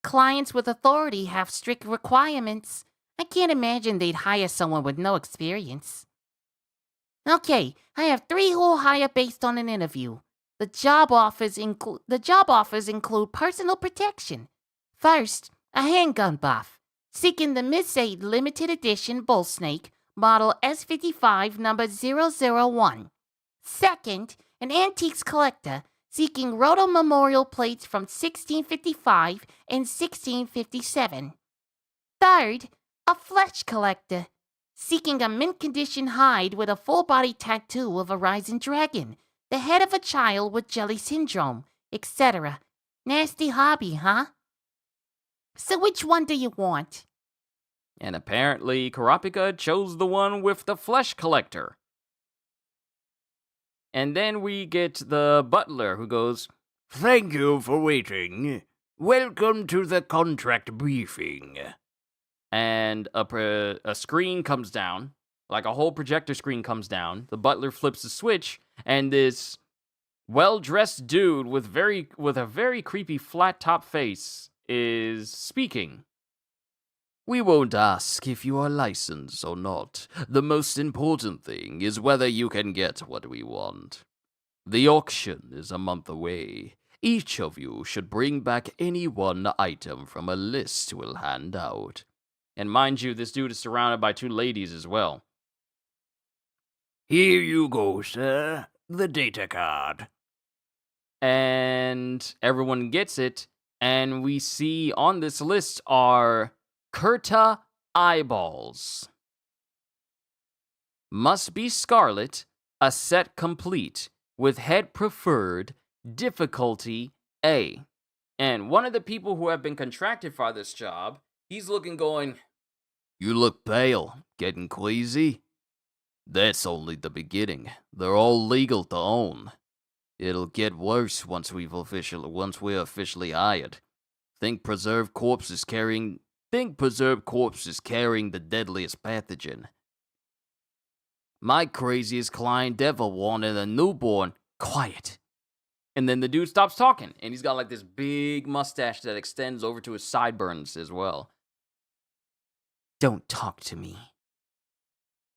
Clients with authority have strict requirements. I can't imagine they'd hire someone with no experience. Okay, I have 3 who will hire based on an interview. The job offers include personal protection. First, a handgun buff, seeking the Miss 8 limited edition bull snake, model S55 number 001. Second, an antiques collector seeking Roto memorial plates from 1655 and 1657. Third, a flesh collector seeking a mint-condition hide with a full-body tattoo of a rising dragon, the head of a child with jelly syndrome, etc. Nasty hobby, huh? So which one do you want? And apparently, Karapika chose the one with the flesh collector. And then we get the butler who goes, "Thank you for waiting. Welcome to the contract briefing." And a screen comes down, like a whole projector screen comes down. The butler flips the switch, and this well-dressed dude with a very creepy flat-top face is speaking. "We won't ask if you are licensed or not. The most important thing is whether you can get what we want. The auction is a month away. Each of you should bring back any one item from a list we'll hand out." And mind you, this dude is surrounded by two ladies as well. "Here you go, sir. The data card." And everyone gets it, and we see on this list are Kurta eyeballs. Must be scarlet, a set complete, with head preferred, difficulty A. And one of the people who have been contracted for this job, he's looking going, "You look pale. Getting queasy?" "That's only the beginning. They're all legal to own. It'll get worse once we're officially hired. Think preserved corpses carrying the deadliest pathogen. My craziest client ever wanted a newborn." "Quiet." And then the dude stops talking, and he's got like this big mustache that extends over to his sideburns as well. Don't talk to me.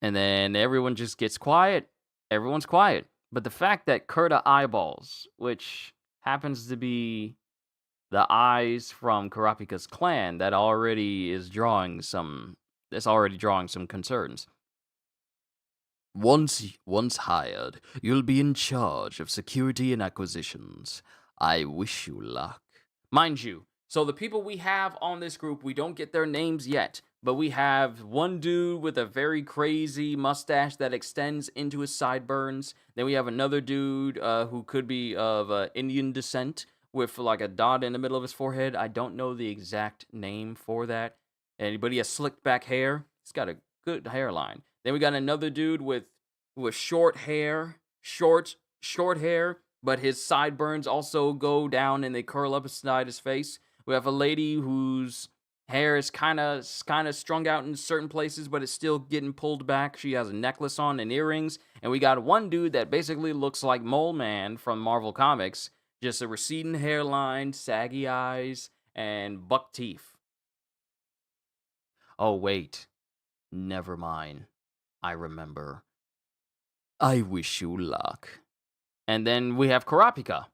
And then everyone just gets quiet. Everyone's quiet. But the fact that Kurta eyeballs, which happens to be the eyes from Karapika's clan, that's already drawing some concerns. Once hired, you'll be in charge of security and acquisitions. I wish you luck." Mind you, so the people we have on this group, we don't get their names yet, but we have one dude with a very crazy mustache that extends into his sideburns. Then we have another dude who could be of Indian descent with like a dot in the middle of his forehead. I don't know the exact name for that. But he has slicked back hair. He's got a good hairline. Then we got another dude with short hair, short hair, but his sideburns also go down and they curl up beside his face. We have a lady whose hair is kind of strung out in certain places, but it's still getting pulled back. She has a necklace on and earrings. And we got one dude that basically looks like Mole Man from Marvel Comics. Just a receding hairline, saggy eyes, and buck teeth. Oh, wait. Never mind. I remember. I wish you luck. And then we have Karapika.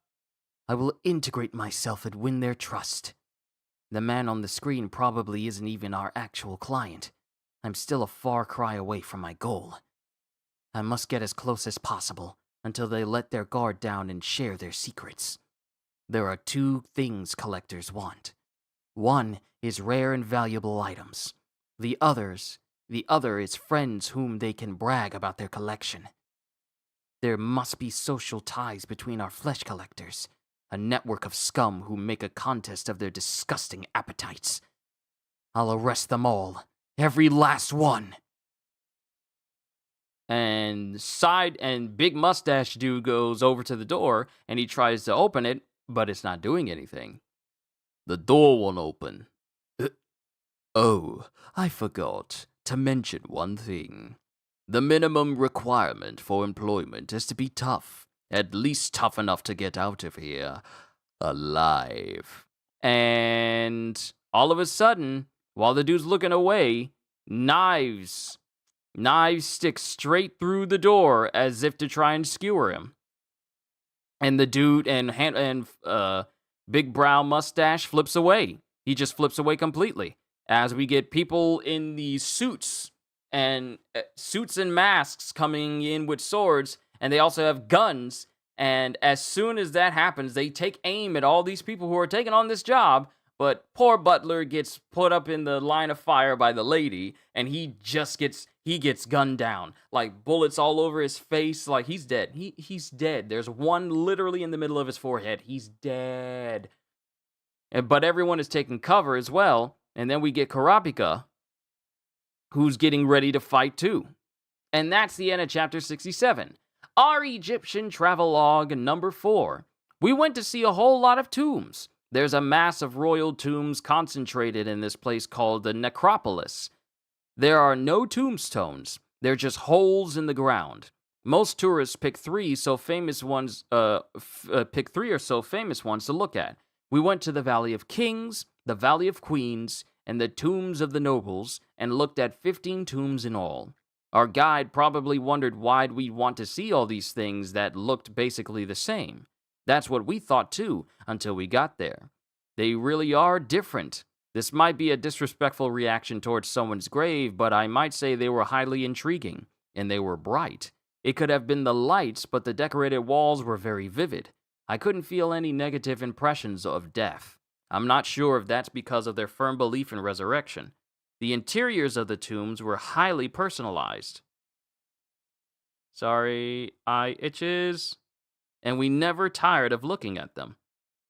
I will integrate myself and win their trust. The man on the screen probably isn't even our actual client. I'm still a far cry away from my goal. I must get as close as possible until they let their guard down and share their secrets. There are two things collectors want. One is rare and valuable items. The other is friends whom they can brag about their collection. There must be social ties between our flesh collectors, a network of scum who make a contest of their disgusting appetites. I'll arrest them all, every last one. And big mustache dude goes over to the door and he tries to open it, but it's not doing anything. The door won't open. Oh, I forgot to mention one thing. The minimum requirement for employment is to be tough, at least tough enough to get out of here alive. And all of a sudden, while the dude's looking away, knives stick straight through the door as if to try and skewer him. And the dude and big brow mustache flips away. He just flips away completely. As we get people in these suits and suits and masks coming in with swords, and they also have guns. And as soon as that happens, they take aim at all these people who are taking on this job. But poor Butler gets put up in the line of fire by the lady, and he gets gunned down. Like, bullets all over his face. Like, he's dead. He's dead. There's one literally in the middle of his forehead. He's dead. But everyone is taking cover as well. And then we get Kurapika, who's getting ready to fight too. And that's the end of chapter 67. Our Egyptian travelogue number 4. We went to see a whole lot of tombs. There's a mass of royal tombs concentrated in this place called the Necropolis. There are no tombstones. They're just holes in the ground. Most tourists pick 3 or so famous ones to look at. We went to the Valley of Kings, the Valley of Queens, and the tombs of the nobles, and looked at 15 tombs in all. Our guide probably wondered why we'd want to see all these things that looked basically the same. That's what we thought too, until we got there. They really are different. This might be a disrespectful reaction towards someone's grave, but I might say they were highly intriguing, and they were bright. It could have been the lights, but the decorated walls were very vivid. I couldn't feel any negative impressions of death. I'm not sure if that's because of their firm belief in resurrection. The interiors of the tombs were highly personalized. Sorry, eye itches. And we never tired of looking at them.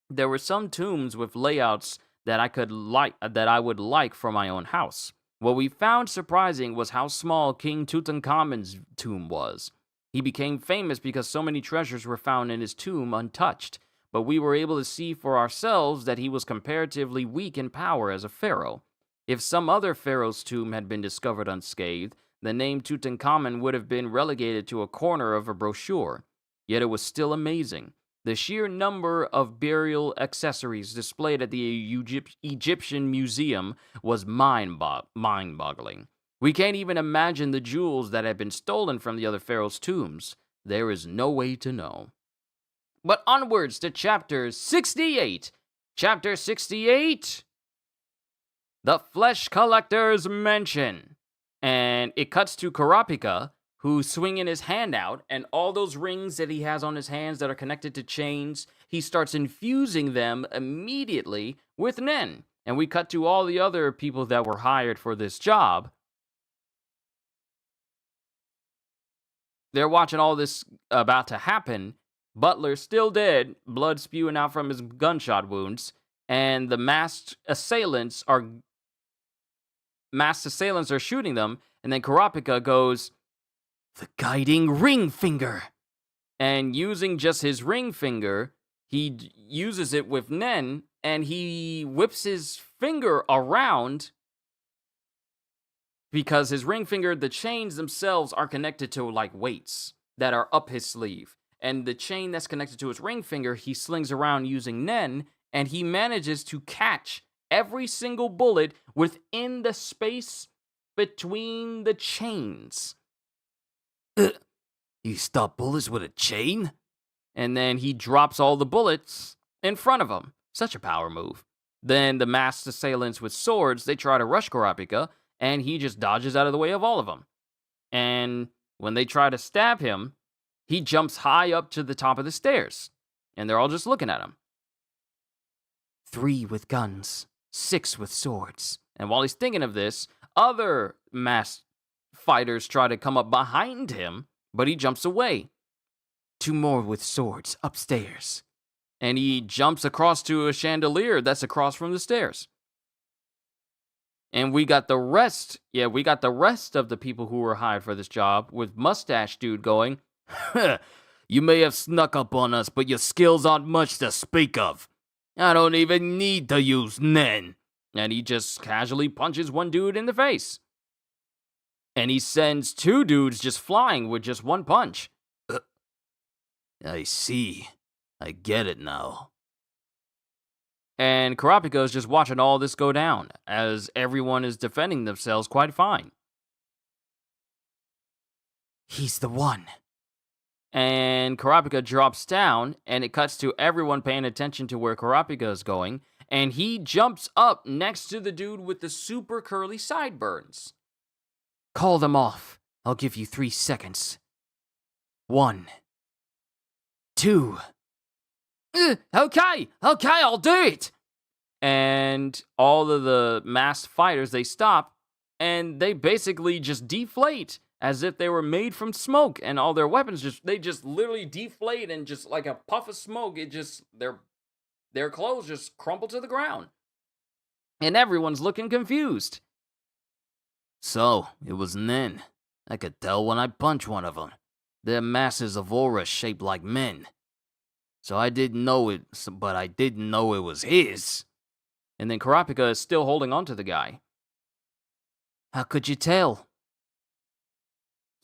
There were some tombs with layouts that I would like for my own house. What we found surprising was how small King Tutankhamun's tomb was. He became famous because so many treasures were found in his tomb untouched, but we were able to see for ourselves that he was comparatively weak in power as a pharaoh. If some other pharaoh's tomb had been discovered unscathed, the name Tutankhamun would have been relegated to a corner of a brochure. Yet it was still amazing. The sheer number of burial accessories displayed at the Egyptian Museum was mind-boggling. We can't even imagine the jewels that had been stolen from the other pharaohs' tombs. There is no way to know. But onwards to chapter 68. Chapter 68, The Flesh Collector's Mansion. And it cuts to Kurapika, who's swinging his hand out, and all those rings that he has on his hands that are connected to chains, he starts infusing them immediately with Nen. And we cut to all the other people that were hired for this job. They're watching all this about to happen. Butler's still dead, blood spewing out from his gunshot wounds, and the masked assailants are shooting them, and then Kurapika goes, "The guiding ring finger." And using just his ring finger, he uses it with Nen, and he whips his finger around because his ring finger, the chains themselves are connected to like weights that are up his sleeve. And the chain that's connected to his ring finger, he slings around using Nen, and he manages to catch every single bullet within the space between the chains. You stop bullets with a chain? And then he drops all the bullets in front of him. Such a power move. Then the masked assailants with swords, they try to rush Kurapika, and he just dodges out of the way of all of them. And when they try to stab him, he jumps high up to the top of the stairs. And they're all just looking at him. 3 with guns, 6 with swords. And while he's thinking of this, other masked fighters try to come up behind him, but he jumps away. 2 more with swords upstairs. And he jumps across to a chandelier that's across from the stairs. And we got the rest of the people who were hired for this job, with Mustache Dude going, "You may have snuck up on us, but your skills aren't much to speak of. I don't even need to use Nen." And he just casually punches one dude in the face. And he sends 2 dudes just flying with just one punch. I see. I get it now. And Kurapika is just watching all this go down, as everyone is defending themselves quite fine. He's the one. And Kurapika drops down, and it cuts to everyone paying attention to where Kurapika is going, and he jumps up next to the dude with the super curly sideburns. Call them off. I'll give you 3 seconds. 1, 2. Okay, I'll do it. And all of the masked fighters, they stop, and they basically just deflate as if they were made from smoke, and all their weapons they just literally deflate, and just like a puff of smoke, it just their clothes just crumple to the ground. And everyone's looking confused. So, it was men. I could tell when I punched one of them. Their masses of aura shaped like men. So I didn't know it, but I didn't know it was his. And then Karapika is still holding on to the guy. How could you tell?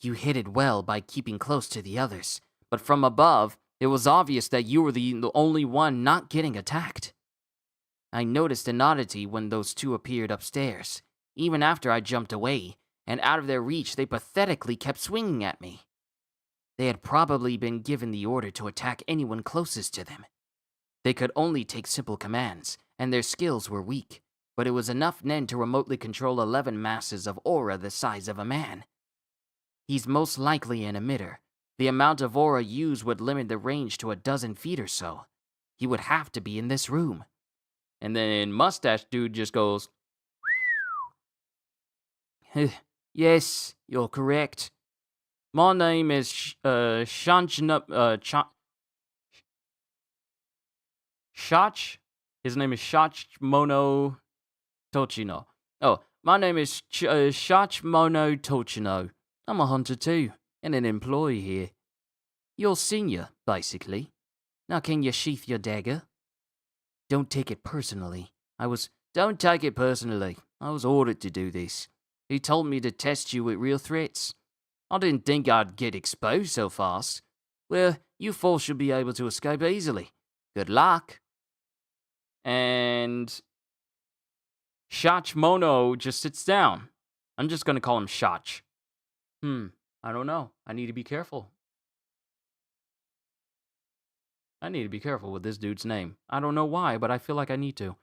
You hid it well by keeping close to the others, but from above, it was obvious that you were the only one not getting attacked. I noticed an oddity when those two appeared upstairs. Even after I jumped away, and out of their reach, they pathetically kept swinging at me. They had probably been given the order to attack anyone closest to them. They could only take simple commands, and their skills were weak, but it was enough Nen to remotely control 11 masses of aura the size of a man. He's most likely an emitter. The amount of aura used would limit the range to 12 feet or so. He would have to be in this room. And then Mustache Dude just goes, Yes, you're correct. my name is Shach. His name is Shachmono Tochino. Oh, my name is Shachmono Tochino. I'm a hunter too, and an employee here. You're senior, basically. Now can you sheath your dagger? Don't take it personally. Don't take it personally. I was ordered to do this. He told me to test you with real threats. I didn't think I'd get exposed so fast. Well, you four should be able to escape easily. Good luck. And Shachmono just sits down. I'm just going to call him Shach. I don't know. I need to be careful. I need to be careful with this dude's name. I don't know why, but I feel like I need to.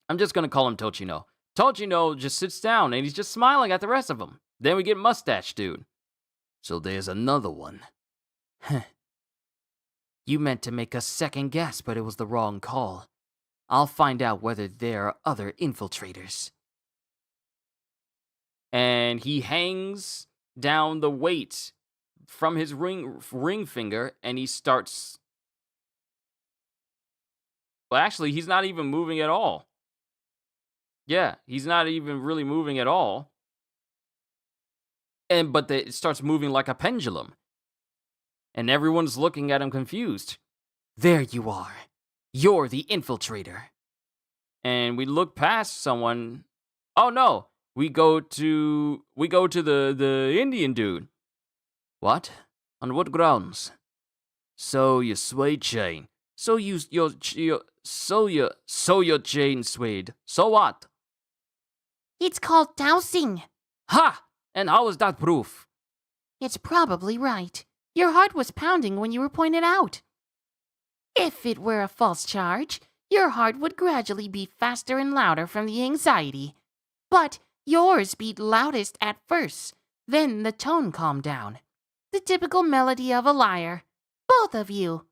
I'm just going to call him Tochino. Tochino just sits down, and he's just smiling at the rest of them. Then we get Mustache Dude. So there's another one. You meant to make us second guess, but it was the wrong call. I'll find out whether there are other infiltrators. And he hangs down the weight from his ring finger, and he starts... Well, actually, he's not even moving at all. Yeah, he's not even really moving at all. But it starts moving like a pendulum. And everyone's looking at him confused. There you are. You're the infiltrator. And we look past someone. Oh no, we go to the Indian dude. What? On what grounds? So your suede chain. So your chain suede. So what? It's called dowsing. Ha! And how is that proof? It's probably right. Your heart was pounding when you were pointed out. If it were a false charge, your heart would gradually beat faster and louder from the anxiety. But yours beat loudest at first, then the tone calmed down. The typical melody of a liar. Both of you.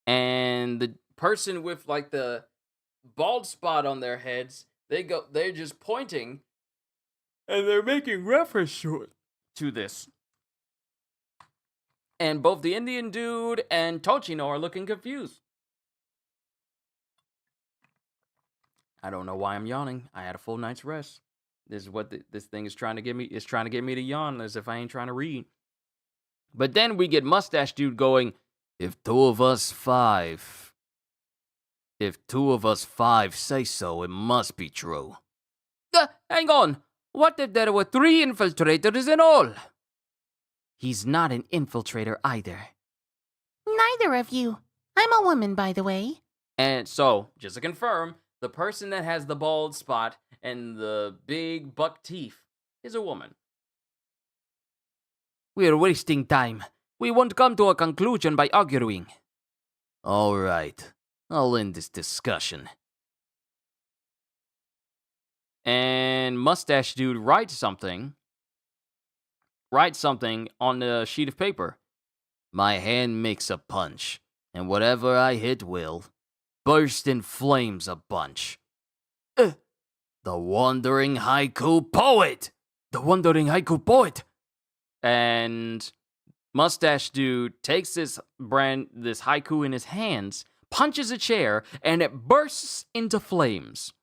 And the person with like the bald spot on their heads, they're just pointing, and they're making reference to this. And both the Indian dude and Tochino are looking confused. I don't know why I'm yawning. I had a full night's rest. This is what this thing is trying to get me. It's trying to get me to yawn as if I ain't trying to read. But then we get Mustache Dude going, if two of us five say so, it must be true. Hang on. What if there were 3 infiltrators in all? He's not an infiltrator either. Neither of you. I'm a woman, by the way. And so, just to confirm, the person that has the bald spot and the big buck teeth is a woman. We're wasting time. We won't come to a conclusion by arguing. All right. I'll end this discussion. And Mustache Dude writes something on the sheet of paper. My hand makes a punch, and whatever I hit will burst in flames a bunch. The Wandering Haiku Poet! The Wandering Haiku Poet! And Mustache Dude takes this haiku in his hands, punches a chair, and it bursts into flames.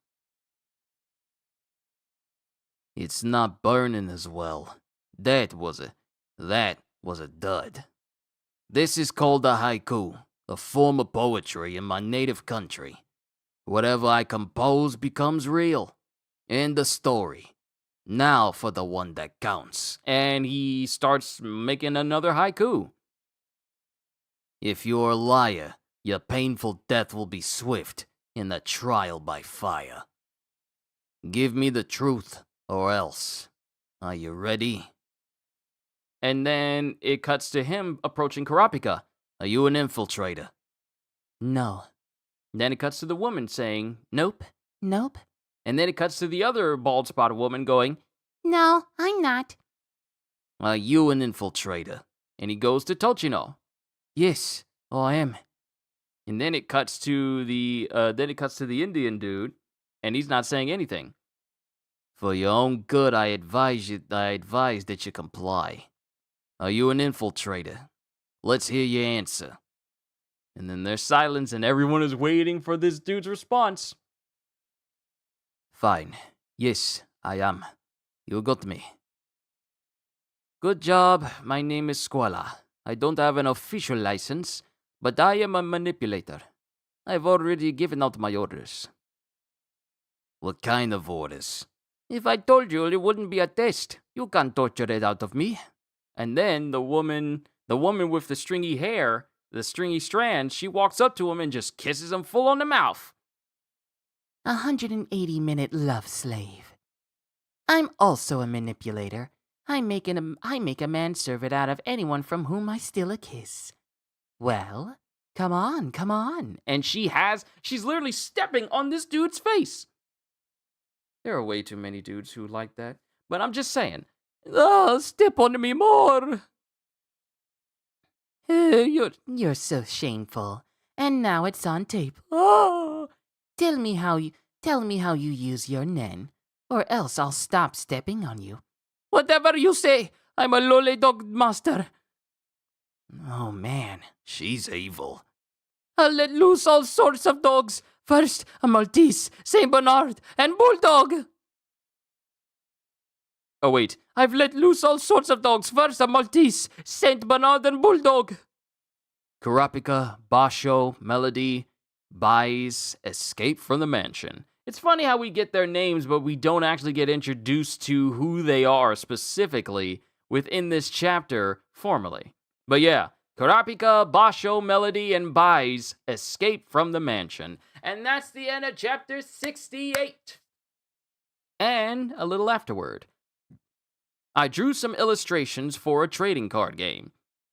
It's not burning as well. That was a dud. This is called a haiku, a form of poetry in my native country. Whatever I compose becomes real. End the story. Now for the one that counts. And he starts making another haiku. If you're a liar, your painful death will be swift in the trial by fire. Give me the truth, or else. Are you ready? And then it cuts to him approaching Karapika. Are you an infiltrator? No. Then it cuts to the woman saying, Nope. Nope. and then it cuts to the other bald-spotted woman going, No, I'm not. Are you an infiltrator? And he goes to Tochino. Yes, I am. And then it cuts to the Indian dude, and he's not saying anything. For your own good, I advise that you comply. Are you an infiltrator? Let's hear your answer. And then there's silence, and everyone is waiting for this dude's response. Fine. Yes, I am. You got me. Good job. My name is Squala. I don't have an official license, but I am a manipulator. I've already given out my orders. What kind of orders? If I told you, it wouldn't be a test. You can't torture it out of me. And then the woman with the stringy hair, the stringy strands, she walks up to him and just kisses him full on the mouth. 180-minute love slave. I'm also a manipulator. I make a manservant out of anyone from whom I steal a kiss. Well, come on. And she's literally stepping on this dude's face. There are way too many dudes who like that. But I'm just saying, step on me more. You're so shameful. And now it's on tape. Oh, tell me how you use your nen, or else I'll stop stepping on you. Whatever you say, I'm a lolly dog master. Oh man, She's evil. I'll let loose all sorts of dogs. First, a Maltese, Saint Bernard, and Bulldog. Oh wait, I've let loose all sorts of dogs. First, a Maltese, Saint Bernard, and Bulldog. Kurapika, Basho, Melody, Bai's escape from the mansion. It's funny how we get their names, but we don't actually get introduced to who they are specifically within this chapter formally. But yeah, Kurapika, Basho, Melody, and Bai's escape from the mansion. And that's the end of chapter 68. And a little afterward, I drew some illustrations for a trading card game.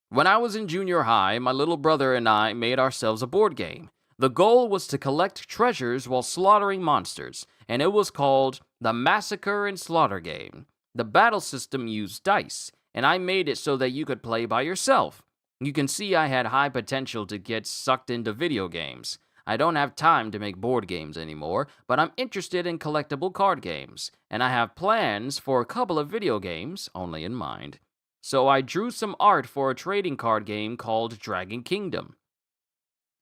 When I was in junior high, my little brother and I made ourselves a board game. The goal was to collect treasures while slaughtering monsters, and it was called the Massacre and Slaughter game. The battle system used dice, and I made it so that you could play by yourself. You can see I had high potential to get sucked into video games. I don't have time to make board games anymore, but I'm interested in collectible card games, and I have plans for a couple of video games, only in mind. So I drew some art for a trading card game called Dragon Kingdom.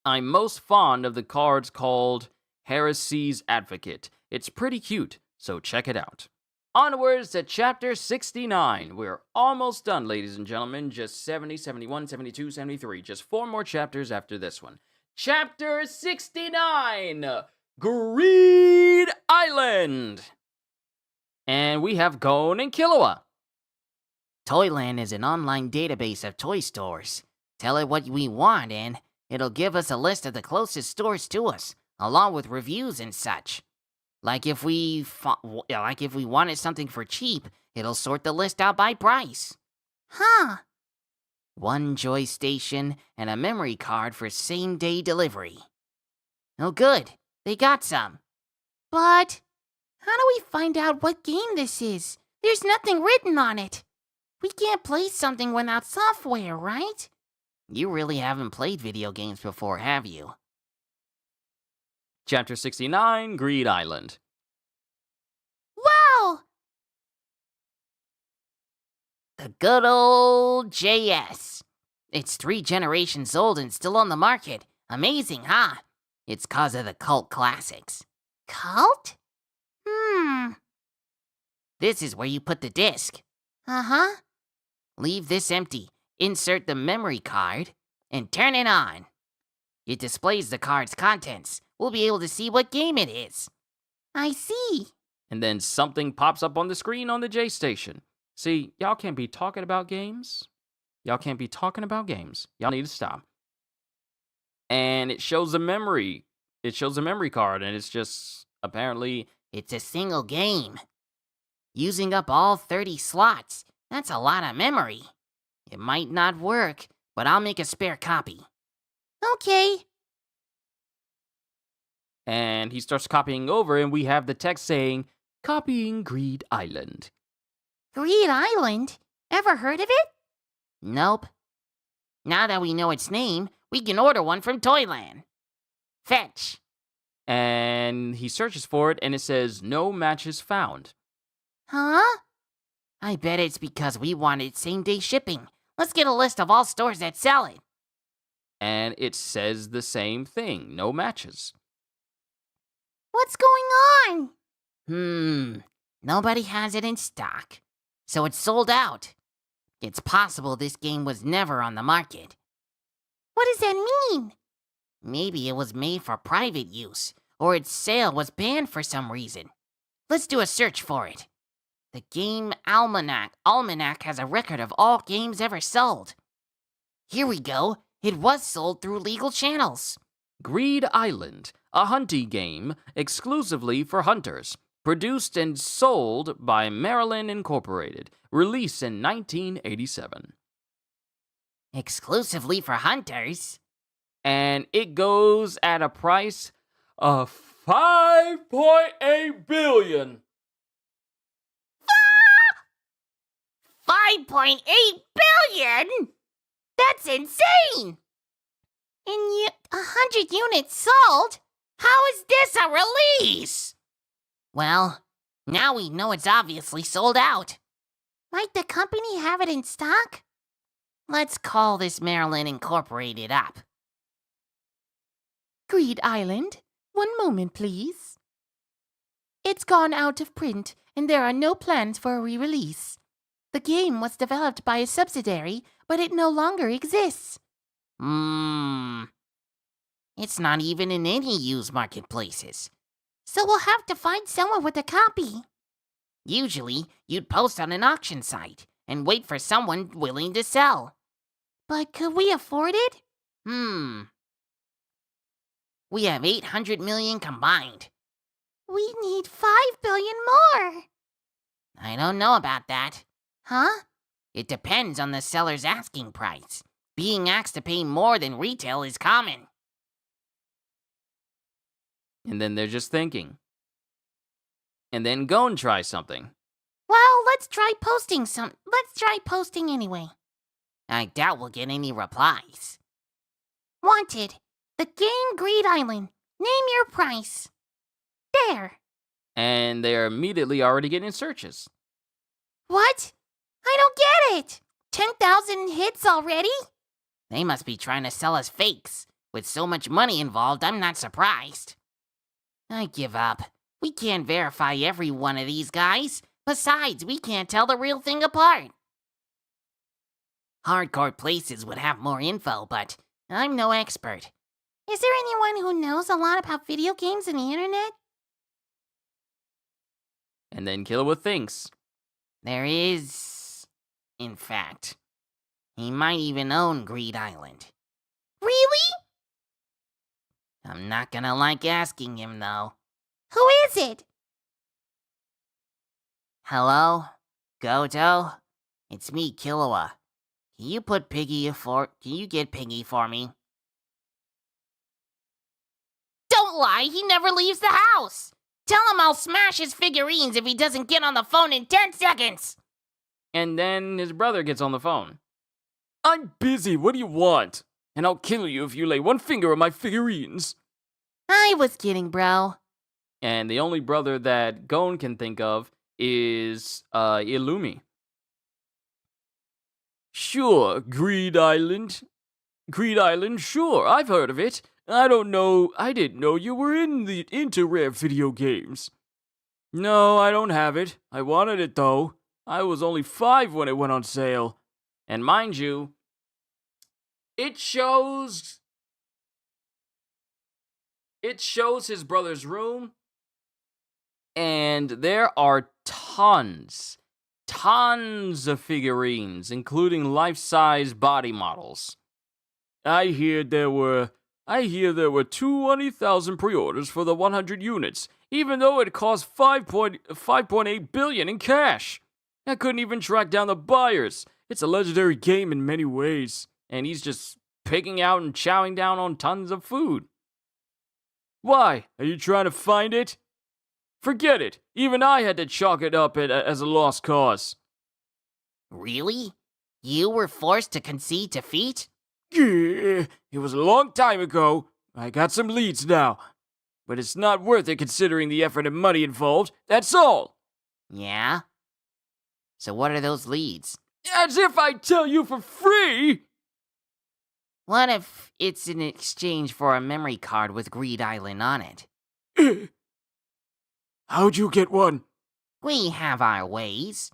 I'm most fond of the cards called Heresy's Advocate. It's pretty cute, so check it out. Onwards to chapter 69. We're almost done, ladies and gentlemen. Just 70, 71, 72, 73. Just 4 more chapters after this one. Chapter 69, Greed Island. And we have Gon and Killua. Toyland is an online database of toy stores. Tell it what we want and it'll give us a list of the closest stores to us, along with reviews and such. Like if we wanted something for cheap, it'll sort the list out by price. Huh. 1 Joy Station and a memory card for same-day delivery. Oh good, they got some. But How do we find out what game this is? There's nothing written on it. We can't play something without software, right? You really haven't played video games before, have you? Chapter 69, Greed Island. Wow! The good old JS. It's 3 generations old and still on the market. Amazing, huh? It's 'cause of the cult classics. Cult? This is where you put the disc. Uh-huh. Leave this empty, insert the memory card, and turn it on. It displays the card's contents. We'll be able to see what game it is. I see. And then something pops up on the screen on the J station. See, y'all can't be talking about games. Y'all can't be talking about games. Y'all need to stop. And it shows a memory. It shows a memory card, and it's just apparently It's a single game. Using up all 30 slots. That's a lot of memory. It might not work, but I'll make a spare copy. Okay. and he starts copying over, and we have the text saying, "Copying Greed Island." Greed Island? Ever heard of it? Nope. Now that we know its name, we can order one from Toyland. Fetch. And he searches for it, and it says, "No matches found." Huh? I bet it's because we wanted same-day shipping. Let's get a list of all stores that sell it. And it says the same thing, no matches. What's going on? Nobody has it in stock. So it's sold out. It's possible this game was never on the market. What does that mean? Maybe it was made for private use, or its sale was banned for some reason. Let's do a search for it. The Game Almanac has a record of all games ever sold. Here we go. It was sold through legal channels. Greed Island, a hunting game exclusively for hunters. Produced and sold by Maryland Incorporated. Released in 1987. Exclusively for hunters? And it goes at a price of $5.8 billion. 5.8 billion? That's insane! And 100 units sold? How is this a release? Well, now we know it's obviously sold out. Might the company have it in stock? Let's call this Maryland Incorporated up. Greed Island, one moment, please. It's gone out of print, and there are no plans for a re-release. The game was developed by a subsidiary, but it no longer exists. It's not even in any used marketplaces. So we'll have to find someone with a copy. Usually, you'd post on an auction site and wait for someone willing to sell. But could we afford it? We have 800 million combined. We need 5 billion more. I don't know about that. Huh? It depends on the seller's asking price. Being asked to pay more than retail is common. And then they're just thinking. And then go and try something. Well, let's try posting anyway. I doubt we'll get any replies. Wanted. The Game Greed Island. Name your price. There. And they're immediately already getting searches. What? I don't get it. 10,000 hits already? They must be trying to sell us fakes. With so much money involved, I'm not surprised. I give up. We can't verify every one of these guys. Besides, we can't tell the real thing apart. Hardcore places would have more info, but I'm no expert. Is there anyone who knows a lot about video games and the internet? And then Killua thinks. There is, in fact. He might even own Greed Island. Really? I'm not gonna like asking him, though. Who is it? Hello? Goto? It's me, Killua. Can you get Piggy for me? Don't lie, he never leaves the house. Tell him I'll smash his figurines if he doesn't get on the phone in 10 seconds. And then his brother gets on the phone. I'm busy, what do you want? And I'll kill you if you lay one finger on my figurines. I was kidding, bro. And the only brother that Gon can think of is Illumi. Sure, Greed Island. Greed Island, sure, I've heard of it. I didn't know you were into rare video games. No, I don't have it. I wanted it though. I was only 5 when it went on sale. And mind you, it shows his brother's room, and there are tons of figurines, including life-size body models. I hear there were 220,000 pre-orders for the 100 units, even though it cost 5.8 billion in cash. I couldn't even track down the buyers. It's a legendary game in many ways, and he's just picking out and chowing down on tons of food. Why? Are you trying to find it? Forget it. Even I had to chalk it up as a lost cause. Really? You were forced to concede defeat? Yeah, it was a long time ago. I got some leads now. But it's not worth it considering the effort and money involved. That's all. Yeah? So what are those leads? As if I tell you for free! What if it's in exchange for a memory card with Greed Island on it? How'd you get one? We have our ways.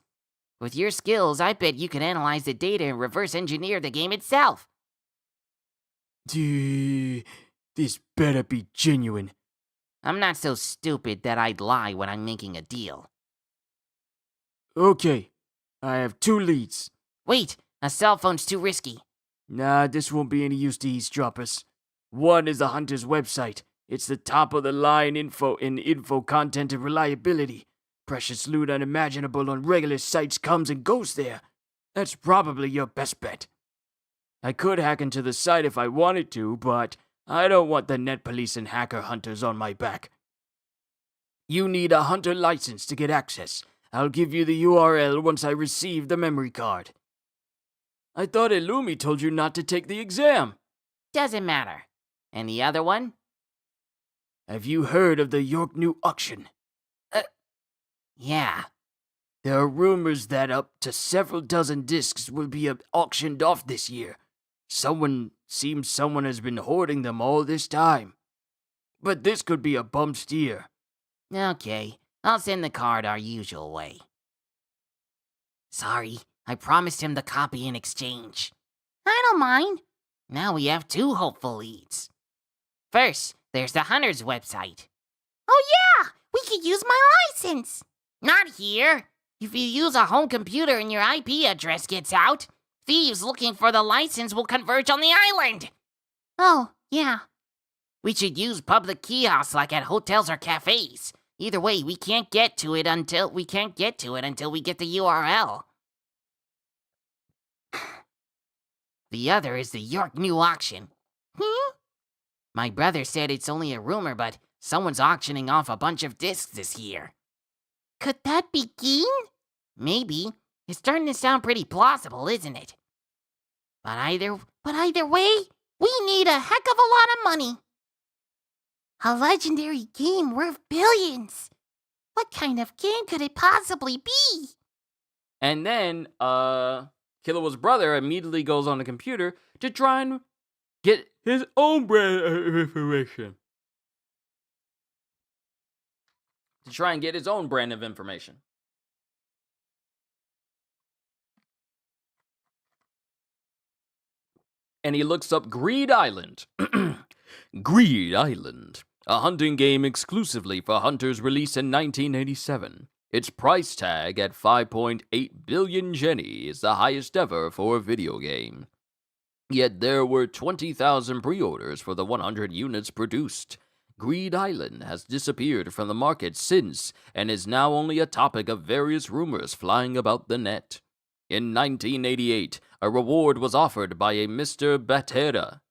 With your skills, I bet you can analyze the data and reverse engineer the game itself. This better be genuine. I'm not so stupid that I'd lie when I'm making a deal. Okay, I have 2 leads. Wait, a cell phone's too risky. Nah, this won't be any use to eavesdroppers. One is the Hunter's website. It's the top of the line info content and reliability. Precious loot unimaginable on regular sites comes and goes there. That's probably your best bet. I could hack into the site if I wanted to, but I don't want the net police and hacker hunters on my back. You need a hunter license to get access. I'll give you the URL once I receive the memory card. I thought Illumi told you not to take the exam. Doesn't matter. And the other one? Have you heard of the York New Auction? Yeah. There are rumors that up to several dozen discs will be auctioned off this year. Someone has been hoarding them all this time. But this could be a bum steer. Okay, I'll send the card our usual way. Sorry, I promised him the copy in exchange. I don't mind. Now we have 2 hopeful leads. First, there's the Hunter's website. Oh yeah, we could use my license. Not here. If you use a home computer and your IP address gets out, thieves looking for the license will converge on the island. Oh, yeah. We should use public kiosks like at hotels or cafes. Either way, we can't get to it until we get the URL. The other is the York New Auction. My brother said it's only a rumor, but someone's auctioning off a bunch of discs this year. Could that be Ging? Maybe. It's starting to sound pretty plausible, isn't it? But either way, we need a heck of a lot of money. A legendary game worth billions. What kind of game could it possibly be? And then, Killua's brother immediately goes on the computer to try and get his own brand of information. And he looks up Greed Island. Greed Island, a hunting game exclusively for hunters released in 1987. Its price tag at 5.8 billion jenny is the highest ever for a video game. Yet there were 20,000 pre-orders for the 100 units produced. Greed Island has disappeared from the market since and is now only a topic of various rumors flying about the net. In 1988, a reward was offered by a Mr. Batera,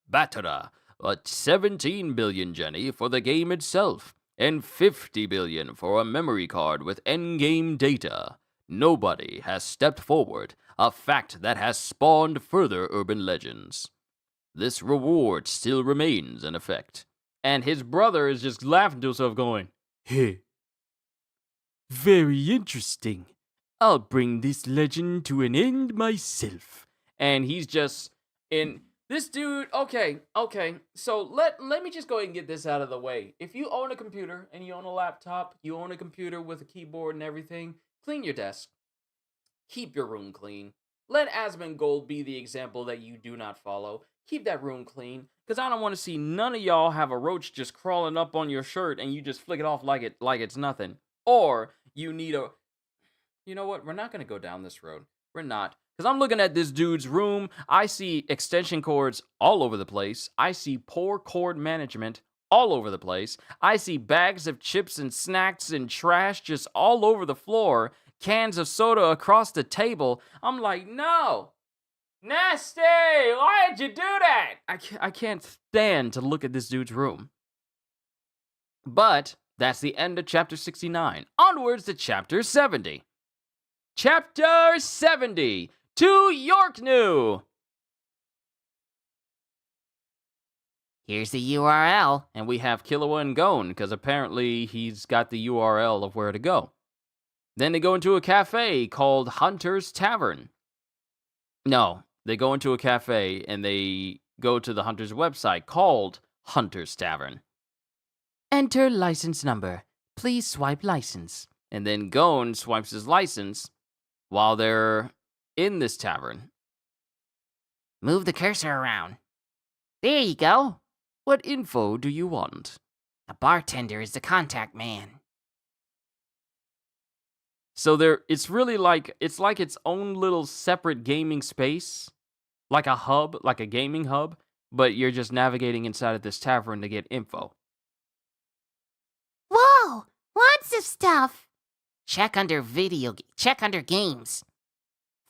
at 17 billion jenny for the game itself, and 50 billion for a memory card with endgame data. Nobody has stepped forward, a fact that has spawned further urban legends. This reward still remains in effect. And his brother is just laughing to himself going, "Hey, very interesting. I'll bring this legend to an end myself." And he's just in this dude. Okay. So let me just go ahead and get this out of the way. If you own a computer and you own a laptop, you own a computer with a keyboard and everything, clean your desk. Keep your room clean. Let Asmongold be the example that you do not follow. Keep that room clean, because I don't want to see none of y'all have a roach just crawling up on your shirt and you just flick it off like it's nothing. Or you need a... You know what? We're not going to go down this road. We're not. Because I'm looking at this dude's room. I see extension cords all over the place. I see poor cord management all over the place. I see bags of chips and snacks and trash just all over the floor. Cans of soda across the table. I'm like, no. Nasty! Why'd you do that? I can't stand to look at this dude's room. But that's the end of chapter 69. Onwards to chapter 70. Chapter 70, To York New. Here's the URL. And we have Killua and Gon, because apparently he's got the URL of where to go. Then they go into a cafe called Hunter's Tavern. No, they go into a cafe and they go to the Hunter's website called Hunter's Tavern. Enter license number. Please swipe license. And then Gon swipes his license while they're in this tavern. Move the cursor around. There you go. What info do you want? The bartender is the contact man. So it's really like its own little separate gaming space, like a hub, like a gaming hub, but you're just navigating inside of this tavern to get info. Whoa! Lots of stuff. Check under games.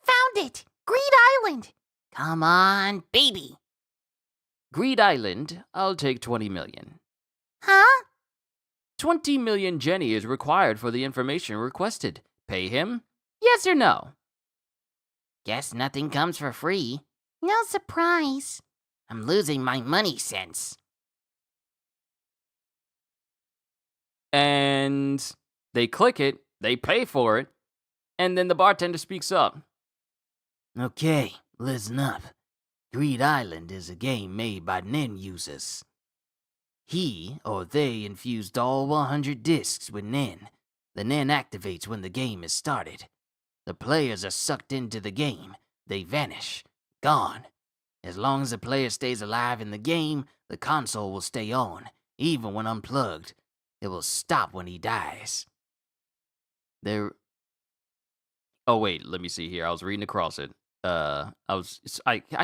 Found it! Greed Island! Come on, baby. Greed Island, I'll take 20 million. Huh? 20 million Jenny is required for the information requested. Pay him? Yes or no? Guess nothing comes for free. No surprise. I'm losing my money sense. And they click it, they pay for it, and then the bartender speaks up. Okay, listen up. Greed Island is a game made by Nen users. He or they infused all 100 discs with Nen. The Nen activates when the game is started. The players are sucked into the game. They vanish. Gone. As long as the player stays alive in the game, the console will stay on, even when unplugged. It will stop when he dies. Oh wait, let me see here. I was reading across it. I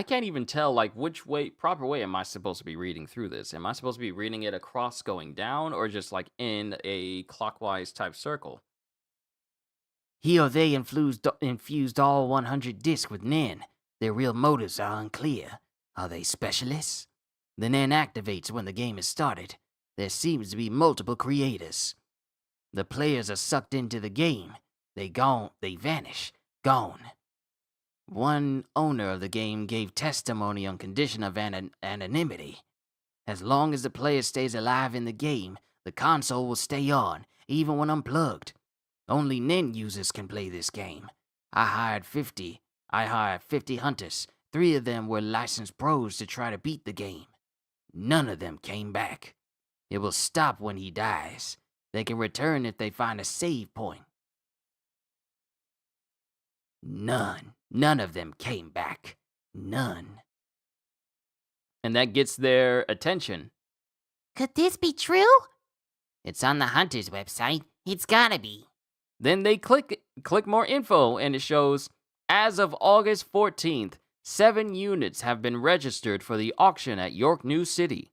can't even tell like which proper way am I supposed to be reading through this? Am I supposed to be reading it across going down or just like in a clockwise type circle? He or they infused all 100 discs with Nen. Their real motives are unclear. Are they specialists? The Nen activates when the game is started. There seems to be multiple creators. The players are sucked into the game. They vanish. Gone. One owner of the game gave testimony on condition of anonymity. As long as the player stays alive in the game, the console will stay on, even when unplugged. Only Nen users can play this game. I hired 50 hunters. 3 of them were licensed pros to try to beat the game. None of them came back. It will stop when he dies. They can return if they find a save point. None of them came back. None. And that gets their attention. Could this be true? It's on the Hunter's website. It's gotta be. Then they click more info, and it shows, as of August 14th, 7 units have been registered for the auction at York New City.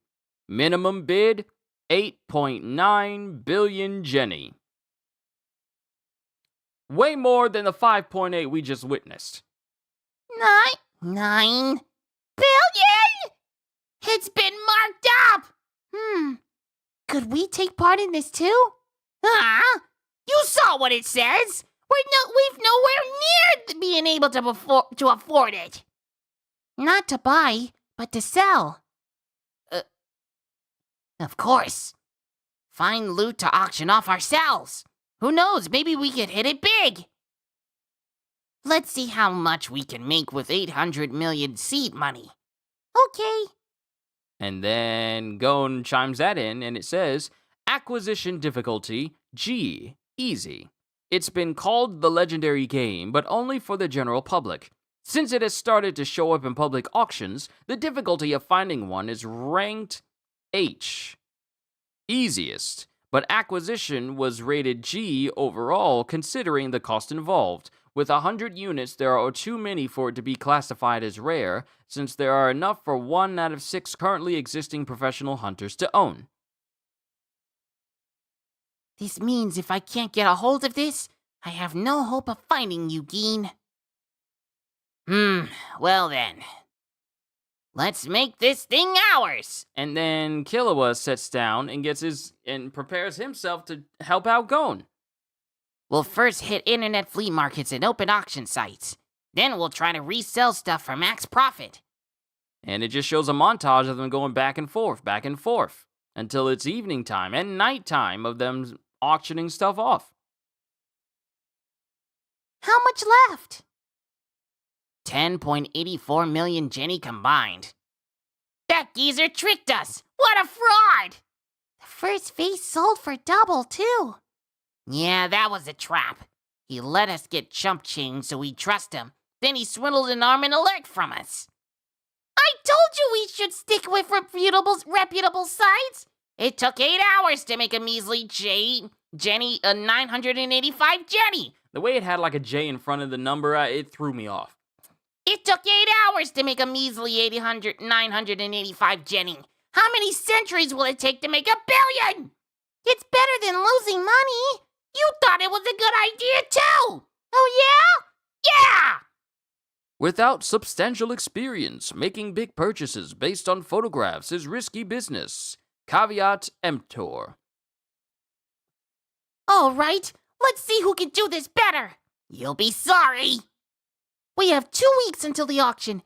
Minimum bid, 8.9 billion Jenny. Way more than the 5.8 we just witnessed. 9 billion? It's been marked up! Could we take part in this too? Huh? You saw what it says. We've nowhere near being able to afford it. Not to buy, but to sell. Of course. Find loot to auction off ourselves. Who knows, maybe we could hit it big. Let's see how much we can make with 800 million seed money. Okay. And then Gon chimes that in, and it says, acquisition difficulty, G, easy. It's been called the legendary game, but only for the general public. Since it has started to show up in public auctions, the difficulty of finding one is ranked H, easiest, but acquisition was rated G overall considering the cost involved. With 100 units, there are too many for it to be classified as rare, since there are enough for 1 out of 6 currently existing professional hunters to own. This means if I can't get a hold of this, I have no hope of finding you, Ging. Well then. Let's make this thing ours! And then Killua sits down and prepares himself to help out Gon. We'll first hit internet flea markets and open auction sites. Then we'll try to resell stuff for max profit. And it just shows a montage of them going back and forth, until it's evening time and nighttime of them auctioning stuff off. How much left? 10.84 million Jenny combined. That geezer tricked us! What a fraud! The first vase sold for double, too. Yeah, that was a trap. He let us get chump change so we trust him. Then he swindled an arm and a leg from us. I told you we should stick with reputable sites. It took 8 hours to make a measly Jenny, a 985 Jenny. The way it had like a J in front of the number, it threw me off. It took 8 hours to make a measly 985 Jenny. How many centuries will it take to make 1 billion? It's better than losing money. You thought it was a good idea, too! Oh, yeah? Yeah! Without substantial experience, making big purchases based on photographs is risky business. Caveat emptor. All right, let's see who can do this better. You'll be sorry. We have 2 weeks until the auction.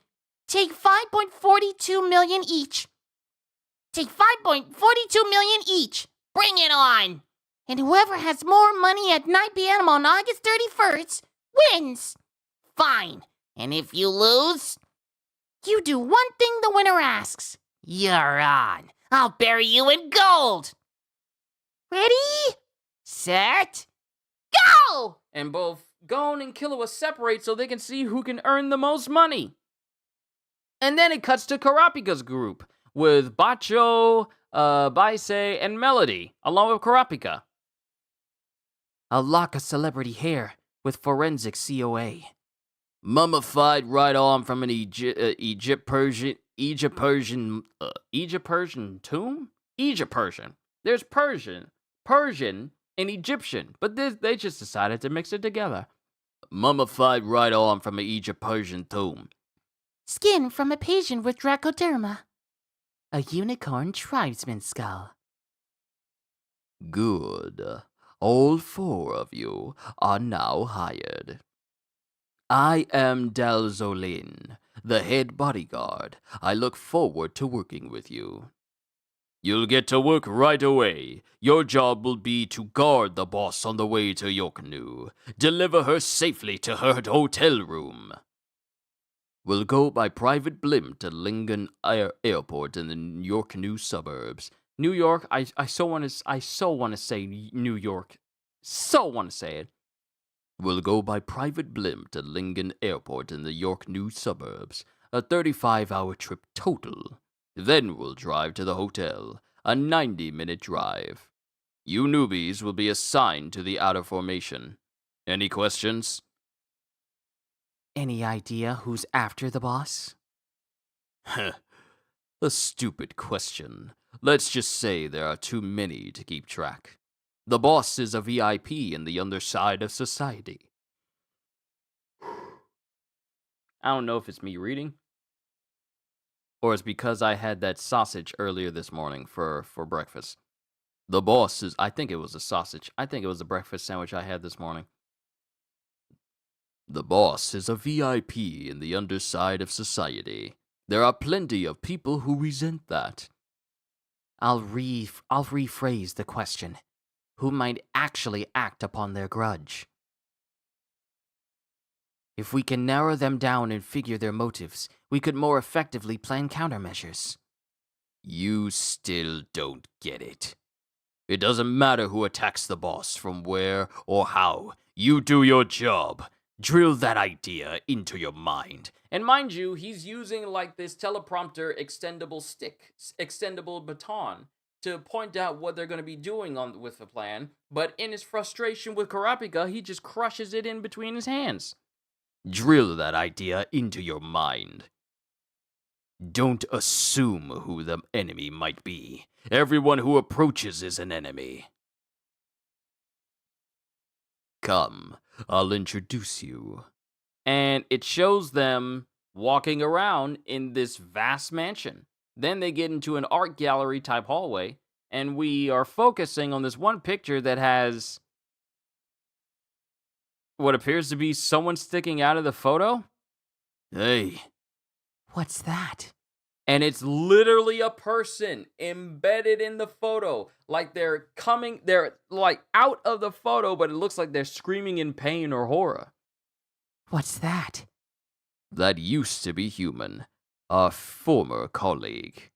Take 5.42 million each. Take 5.42 million each. Bring it on. And whoever has more money at 9 p.m. on August 31st wins. Fine. And if you lose? You do one thing the winner asks. You're on. I'll bury you in gold. Ready? Set. Go! And both Gon and Killua separate so they can see who can earn the most money. And then it cuts to Kurapika's group with Bacho, Baise, and Melody, along with Kurapika. A lock of celebrity hair with forensic COA. Mummified right arm from an Egypt Persian tomb? Egypt Persian. There's Persian, and Egyptian, but they just decided to mix it together. Mummified right arm from an Egypt Persian tomb. Skin from a patient with Dracoderma. A unicorn tribesman skull. Good. All 4 of you are now hired. I am Dalzolin, the head bodyguard. I look forward to working with you. You'll get to work right away. Your job will be to guard the boss on the way to your canoe. Deliver her safely to her hotel room. We'll go by private blimp to Lincoln Airport in the New York New suburbs. New York, I so want to say New York. So want to say it. We'll go by private blimp to Lincoln Airport in the York New suburbs. A 35-hour trip total. Then we'll drive to the hotel. A 90-minute drive. You newbies will be assigned to the outer formation. Any questions? Any idea who's after the boss? A stupid question. Let's just say there are too many to keep track. The boss is a VIP in the underside of society. I don't know if it's me reading, or it's because I had that sausage earlier this morning for breakfast. The boss is, I think it was a sausage. I think it was a breakfast sandwich I had this morning. The boss is a VIP in the underside of society. There are plenty of people who resent that. I'll rephrase the question. Who might actually act upon their grudge? If we can narrow them down and figure their motives, we could more effectively plan countermeasures. You still don't get it. It doesn't matter who attacks the boss, from where or how. You do your job. Drill that idea into your mind. And mind you, he's using like this teleprompter extendable baton to point out what they're going to be doing with the plan. But in his frustration with Kurapika, he just crushes it in between his hands. Drill that idea into your mind. Don't assume who the enemy might be. Everyone who approaches is an enemy. Come, I'll introduce you. And it shows them walking around in this vast mansion. Then they get into an art gallery type hallway, and we are focusing on this one picture that has what appears to be someone sticking out of the photo. Hey. What's that? And it's literally a person embedded in the photo. Like they're like out of the photo, but it looks like they're screaming in pain or horror. What's that? That used to be human. Our former colleague.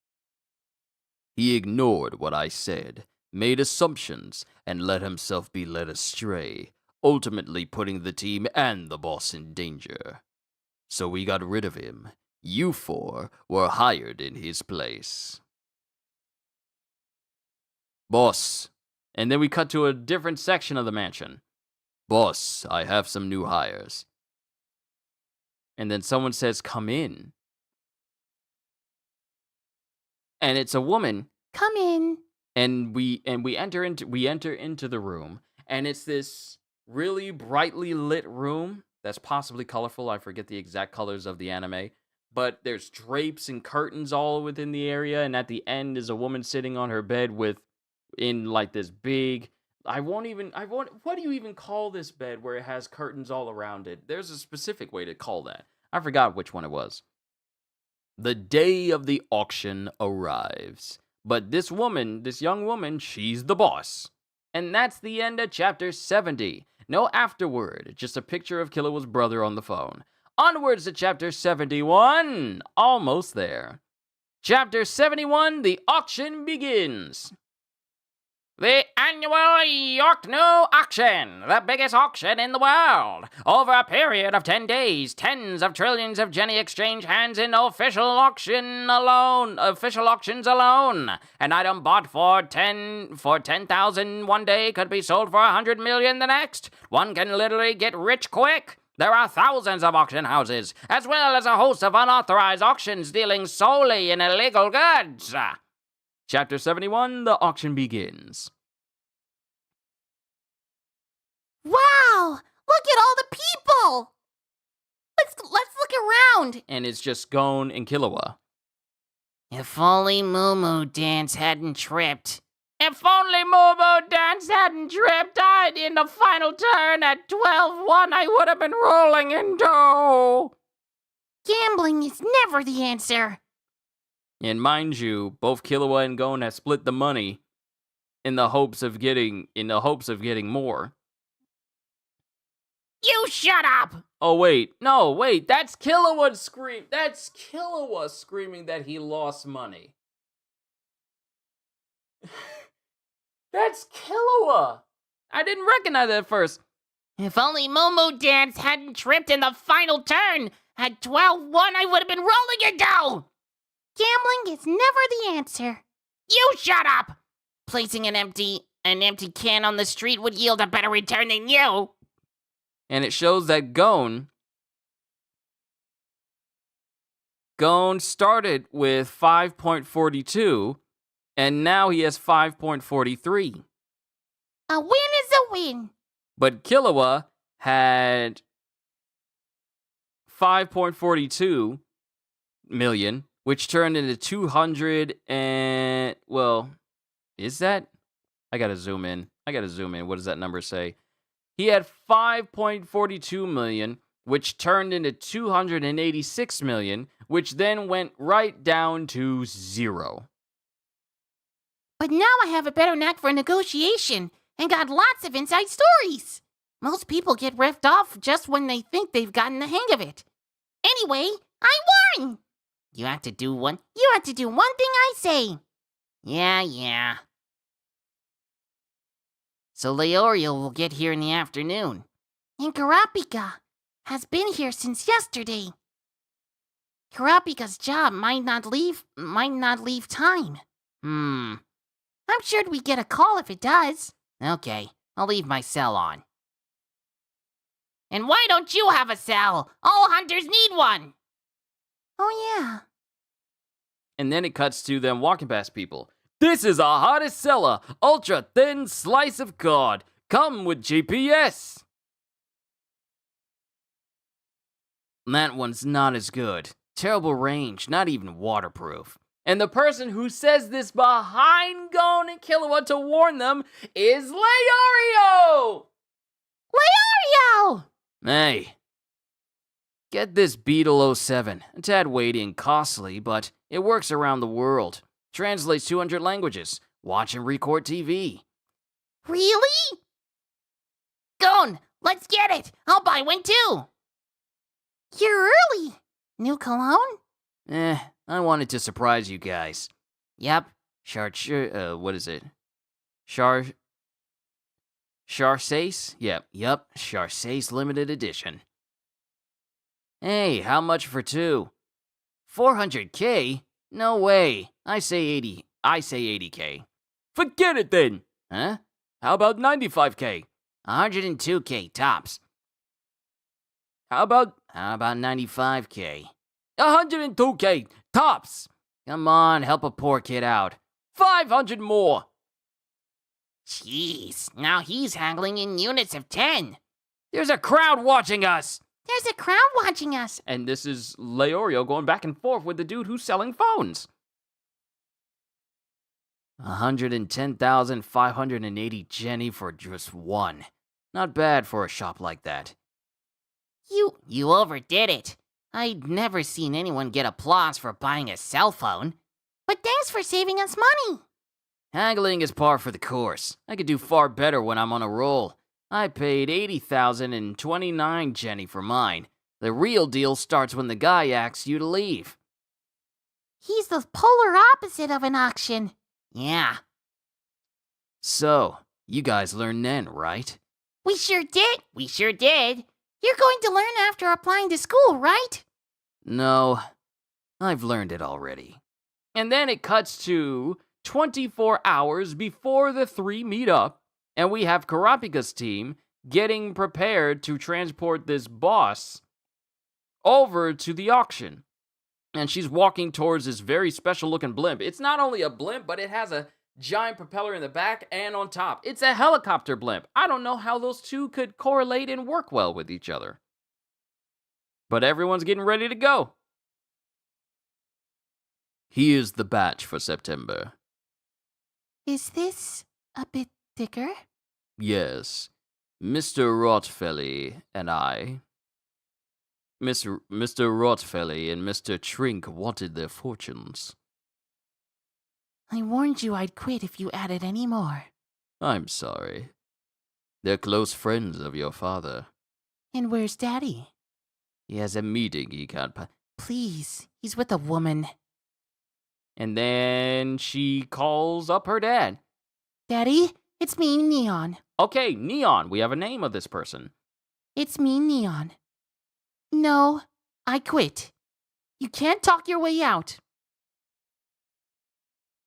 He ignored what I said, made assumptions, and let himself be led astray, ultimately putting the team and the boss in danger. So we got rid of him. You four were hired in his place. Boss. And then we cut to a different section of the mansion. Boss, I have some new hires. And then someone says, come in. And it's a woman. Come in. And we enter into the room, and it's this really brightly lit room that's possibly colorful. I forget the exact colors of the anime, but there's drapes and curtains all within the area, and at the end is a woman sitting on her bed in like this big, what do you even call this bed where it has curtains all around it? There's a specific way to call that. I forgot which one it was. The day of the auction arrives. But this young woman, she's the boss. And that's the end of chapter 70. No afterword, just a picture of Killua's brother on the phone. Onwards to chapter 71. Almost there. Chapter 71, the auction begins. The annual Yorkno auction, the biggest auction in the world. Over a period of 10 days, tens of trillions of Jenny exchange hands in official auctions alone. An item bought for 10,000 one day could be sold for 100 million the next. One can literally get rich quick. There are thousands of auction houses, as well as a host of unauthorized auctions dealing solely in illegal goods. Chapter 71, the auction begins. Wow! Look at all the people! Let's look around. And it's just Gon and Killua. If only Moo Dance hadn't tripped. If only Momo Dance hadn't tripped, in the final turn at 12-1, I would have been rolling in dough. Gambling is never the answer. And mind you, both Killua and Gon have split the money in the hopes of getting more. You shut up! Oh wait, that's Killua scream. That's Killua screaming that he lost money. That's Killua. I didn't recognize that at first. If only Moo Dance hadn't tripped in the final turn. At 12-1, I would have been rolling in dough. Gambling is never the answer. You shut up! Placing an empty can on the street would yield a better return than you. And it shows that Gon started with 5.42, and now he has 5.43. A win is a win. But Killua had 5.42 million, which turned into 200 and, well, is that? I gotta zoom in. What does that number say? He had 5.42 million, which turned into 286 million, which then went right down to 0. But now I have a better knack for negotiation and got lots of inside stories. Most people get ripped off just when they think they've gotten the hang of it. Anyway, I won! You have to do one thing I say. Yeah. So Leorio will get here in the afternoon. And Karapika has been here since yesterday. Karapika's job might not leave time. I'm sure we get a call if it does. Okay, I'll leave my cell on. And why don't you have a cell? All hunters need one. Oh yeah. And then it cuts to them walking past people. This is our hottest seller, ultra thin slice of cod. Come with GPS. That one's not as good. Terrible range, not even waterproof. And the person who says this behind Gon and Killua to warn them is Leorio! Leorio! Hey. Get this Beetle 07. A tad weighty and costly, but it works around the world. Translates 200 languages. Watch and record TV. Really? Gon, let's get it. I'll buy one too. You're early. New cologne? I wanted to surprise you guys. Yep. What is it? Charsace? Yep, Charsace limited edition. Hey, how much for 2? 400K? No way. I say 80K. Forget it then. Huh? How about 95K? 102K tops. How about 95K? 102K tops. Come on, help a poor kid out. 500 more. Jeez, now he's haggling in units of 10. There's a crowd watching us. There's a crowd watching us. And this is Leorio going back and forth with the dude who's selling phones. 110,580 Jenny for just one. Not bad for a shop like that. You overdid it. I'd never seen anyone get applause for buying a cell phone. But thanks for saving us money. Haggling is par for the course. I could do far better when I'm on a roll. I paid 80,029 Jenny for mine. The real deal starts when the guy asks you to leave. He's the polar opposite of an auction. Yeah. So, you guys learned then, right? We sure did. We sure did. You're going to learn after applying to school, right? No, I've learned it already. And then it cuts to 24 hours before the 3 meet up, and we have Karapika's team getting prepared to transport this boss over to the auction. And she's walking towards this very special looking blimp. It's not only a blimp, but it has a giant propeller in the back and on top. It's a helicopter blimp. I don't know how those two could correlate and work well with each other. But everyone's getting ready to go. Here's the batch for September. Is this a bit thicker? Yes. Mr. Rotfelly and I. Mr. Rotfelly and Mr. Trink wanted their fortunes. I warned you I'd quit if you added any more. I'm sorry. They're close friends of your father. And where's Daddy? He has a meeting he can't Please, he's with a woman. And then she calls up her dad. Daddy, it's me, Neon. Okay, Neon, we have a name of this person. It's me, Neon. No, I quit. You can't talk your way out.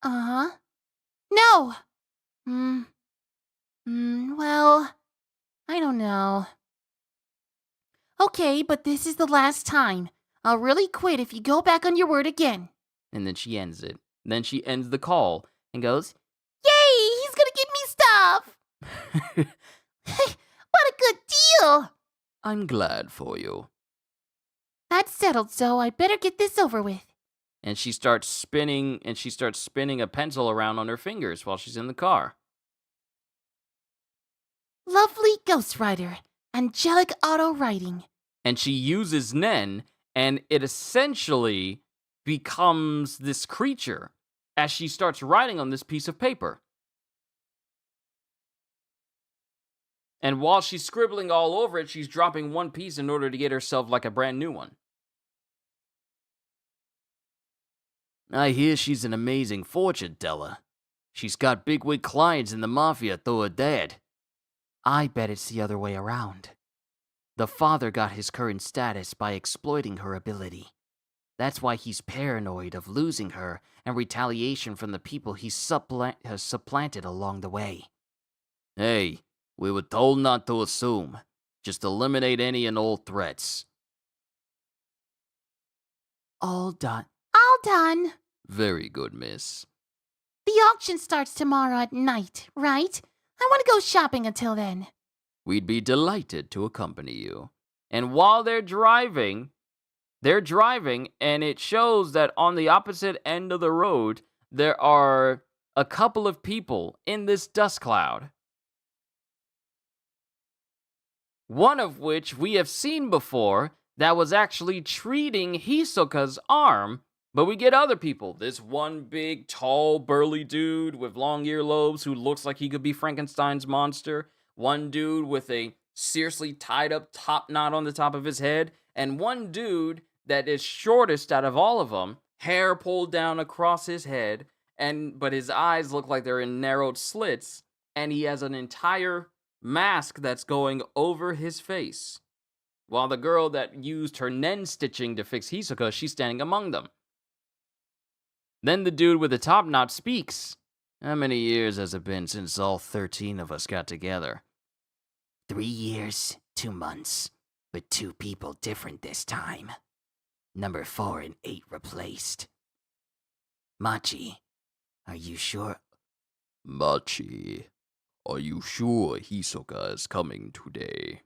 Uh-huh. No! Well, I don't know. Okay, but this is the last time. I'll really quit if you go back on your word again. And then she ends it. Then she ends the call and goes, Yay! He's gonna give me stuff! What a good deal! I'm glad for you. That's settled, so I better get this over with. And she starts spinning a pencil around on her fingers while she's in the car. Lovely ghostwriter. Angelic auto writing. And she uses Nen, and it essentially becomes this creature as she starts writing on this piece of paper. And while she's scribbling all over it, she's dropping one piece in order to get herself like a brand new one. I hear she's an amazing fortune teller. She's got bigwig clients in the mafia through her dad. I bet it's the other way around. The father got his current status by exploiting her ability. That's why he's paranoid of losing her and retaliation from the people he has supplanted along the way. Hey, we were told not to assume. Just eliminate any and all threats. All done. All done. Very good, miss. The auction starts tomorrow at night, right? I want to go shopping until then. We'd be delighted to accompany you. And while they're driving, and it shows that on the opposite end of the road, there are a couple of people in this dust cloud. One of which we have seen before that was actually treating Hisoka's arm, but we get other people. This one big, tall, burly dude with long earlobes who looks like he could be Frankenstein's monster. One dude with a seriously tied up top knot on the top of his head. And one dude that is shortest out of all of them, hair pulled down across his head, but his eyes look like they're in narrowed slits, and he has an entire mask that's going over his face. While the girl that used her nen stitching to fix Hisoka, she's standing among them. Then the dude with the top knot speaks. How many years has it been since all 13 of us got together? 3 years, 2 months, but 2 people different this time. Number 4 and 8 replaced. Machi, are you sure? Machi, are you sure Hisoka is coming today?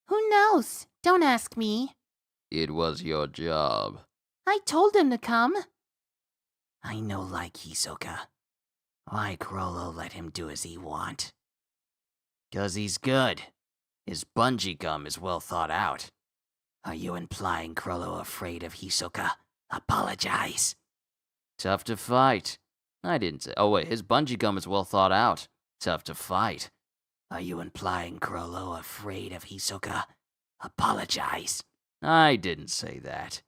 Who knows? Don't ask me. It was your job. I told him to come. I know like Hisoka. Why Crollo let him do as he want? 'Cause he's good. His bungee gum is well thought out. Are you implying Crollo afraid of Hisoka? Apologize. Tough to fight. I didn't say. Oh wait, his bungee gum is well thought out. Tough to fight. Are you implying Crollo afraid of Hisoka? Apologize. I didn't say that.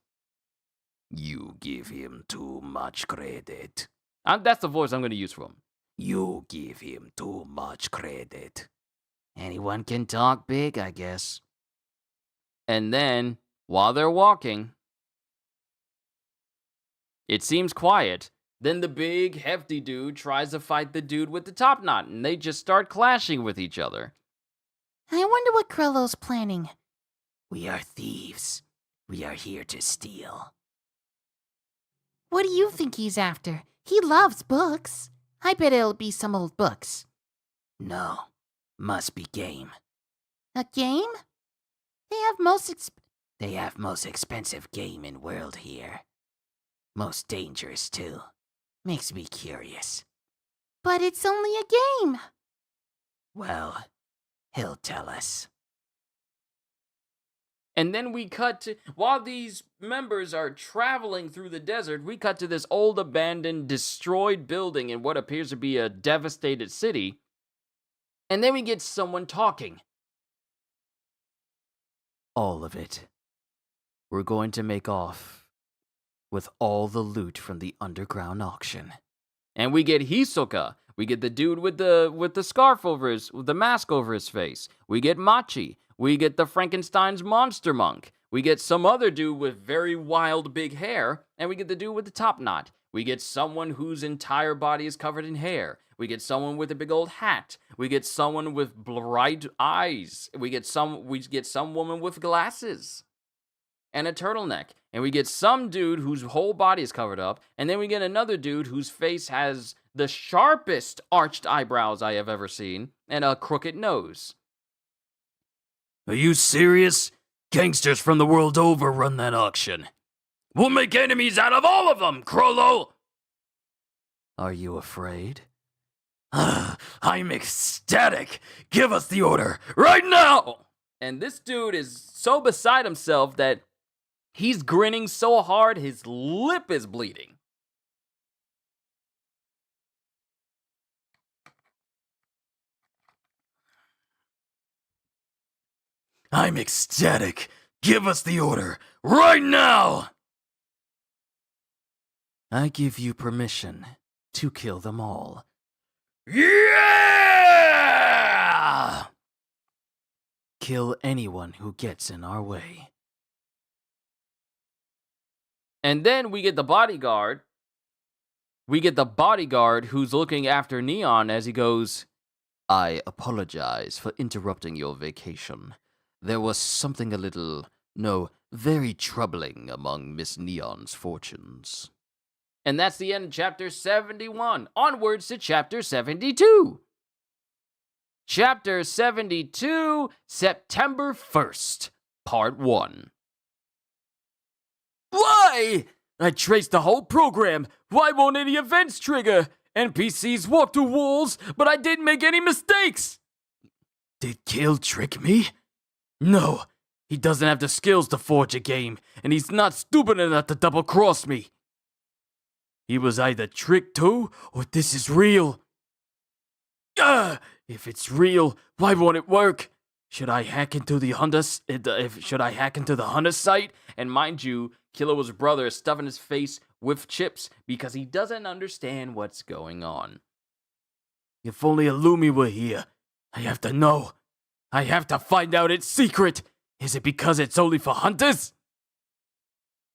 You give him too much credit. That's the voice I'm going to use for him. You give him too much credit. Anyone can talk big, I guess. And then, while they're walking, it seems quiet. Then the big, hefty dude tries to fight the dude with the top knot, and they just start clashing with each other. I wonder what Krello's planning. We are thieves. We are here to steal. What do you think he's after? He loves books. I bet it'll be some old books. No, must be game. A game? They have most expensive game in world here. Most dangerous too. Makes me curious. But it's only a game. Well, he'll tell us. And then we cut to, while these members are traveling through the desert, we cut to this old, abandoned, destroyed building in what appears to be a devastated city. And then we get someone talking. All of it. We're going to make off with all the loot from the underground auction. And we get Hisoka. We get the dude with the scarf over with the mask over his face. We get Machi. We get the Frankenstein's monster monk. We get some other dude with very wild big hair. And we get the dude with the top knot. We get someone whose entire body is covered in hair. We get someone with a big old hat. We get someone with bright eyes. We get some woman with glasses and a turtleneck. And we get some dude whose whole body is covered up. And then we get another dude whose face has the sharpest arched eyebrows I have ever seen and a crooked nose. Are you serious? Gangsters from the world over run that auction. We'll make enemies out of all of them, Crollo! Are you afraid? I'm ecstatic. Give us the order right now. And this dude is so beside himself that he's grinning so hard his lip is bleeding. I'm ecstatic. Give us the order right now. I give you permission to kill them all. Yeah! Kill anyone who gets in our way. And then we get the bodyguard. We get the bodyguard who's looking after Neon as he goes, I apologize for interrupting your vacation. There was something very troubling among Miss Neon's fortunes. And that's the end of chapter 71. Onwards to chapter 72. Chapter 72, September 1st, Part 1. Why? I traced the whole program. Why won't any events trigger? NPCs walk through walls, but I didn't make any mistakes. Did Kale trick me? No, he doesn't have the skills to forge a game, and he's not stupid enough to double-cross me. He was either tricked too, or this is real. If it's real, why won't it work? Should I hack into the Hunter site? And mind you, Kilo's brother is stuffing his face with chips because he doesn't understand what's going on. If only Illumi were here. I have to know. I have to find out its secret. Is it because it's only for hunters?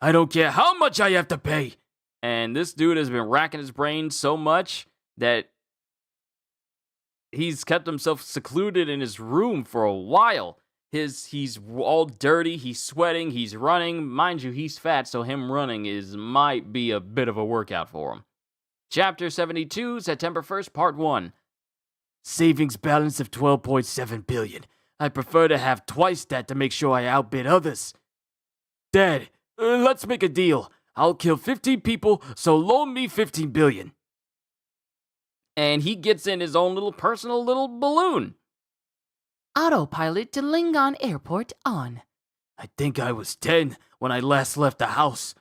I don't care how much I have to pay. And this dude has been racking his brain so much that he's kept himself secluded in his room for a while. He's all dirty, he's sweating, he's running. Mind you, he's fat, so him running might be a bit of a workout for him. Chapter 72, September 1st, Part 1. Savings balance of 12.7 billion. I prefer to have twice that to make sure I outbid others. Dad, let's make a deal. I'll kill 15 people, so loan me 15 billion. And he gets in his own little personal little balloon. Autopilot to Lingon Airport on. I think I was 10 when I last left the house.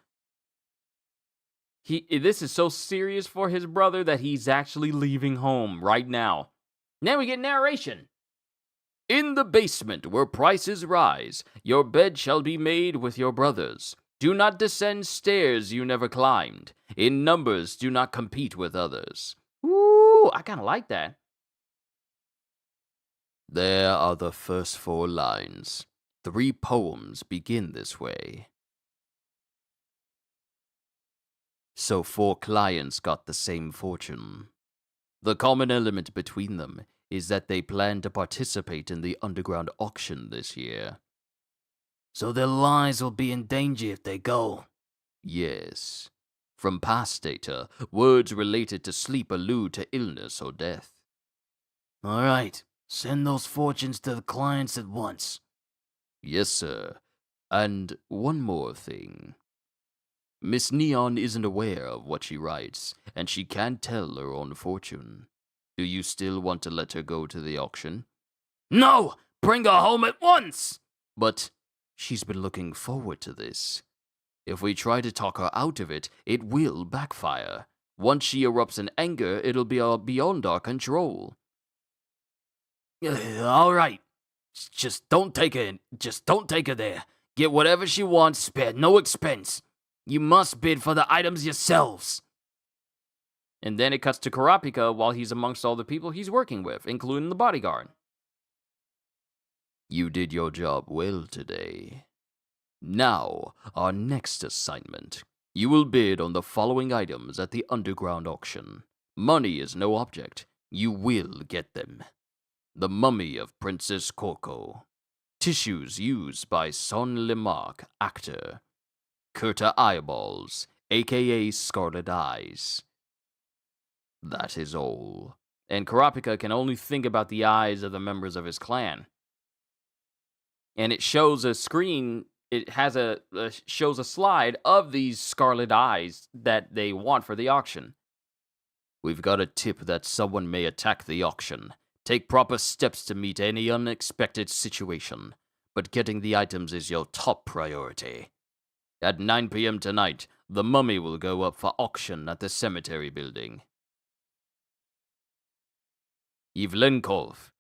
This is so serious for his brother that he's actually leaving home right now. Now we get narration. In the basement where prices rise, your bed shall be made with your brothers. Do not descend stairs you never climbed. In numbers, do not compete with others. Ooh, I kind of like that. There are the first 4 lines. 3 poems begin this way. So 4 clients got the same fortune. The common element between them is that they plan to participate in the underground auction this year. So their lives will be in danger if they go. Yes. From past data, words related to sleep allude to illness or death. All right. Send those fortunes to the clients at once. Yes, sir. And one more thing. Miss Neon isn't aware of what she writes, and she can't tell her own fortune. Do you still want to let her go to the auction? No! Bring her home at once! But she's been looking forward to this. If we try to talk her out of it, it will backfire. Once she erupts in anger, it'll be beyond our control. All right. Just don't take her there. Get whatever she wants, spare no expense. You must bid for the items yourselves. And then it cuts to Kurapika while he's amongst all the people he's working with, including the bodyguard. You did your job well today. Now, our next assignment. You will bid on the following items at the underground auction. Money is no object. You will get them. The mummy of Princess Coco. Tissues used by Son Lemarque, actor. Kurta eyeballs, aka Scarlet Eyes. That is all. And Kurapika can only think about the eyes of the members of his clan. And it shows a screen, it has shows a slide of these scarlet eyes that they want for the auction. We've got a tip that someone may attack the auction. Take proper steps to meet any unexpected situation, but getting the items is your top priority. At 9 p.m. tonight, the mummy will go up for auction at the cemetery building. Yevlenkov,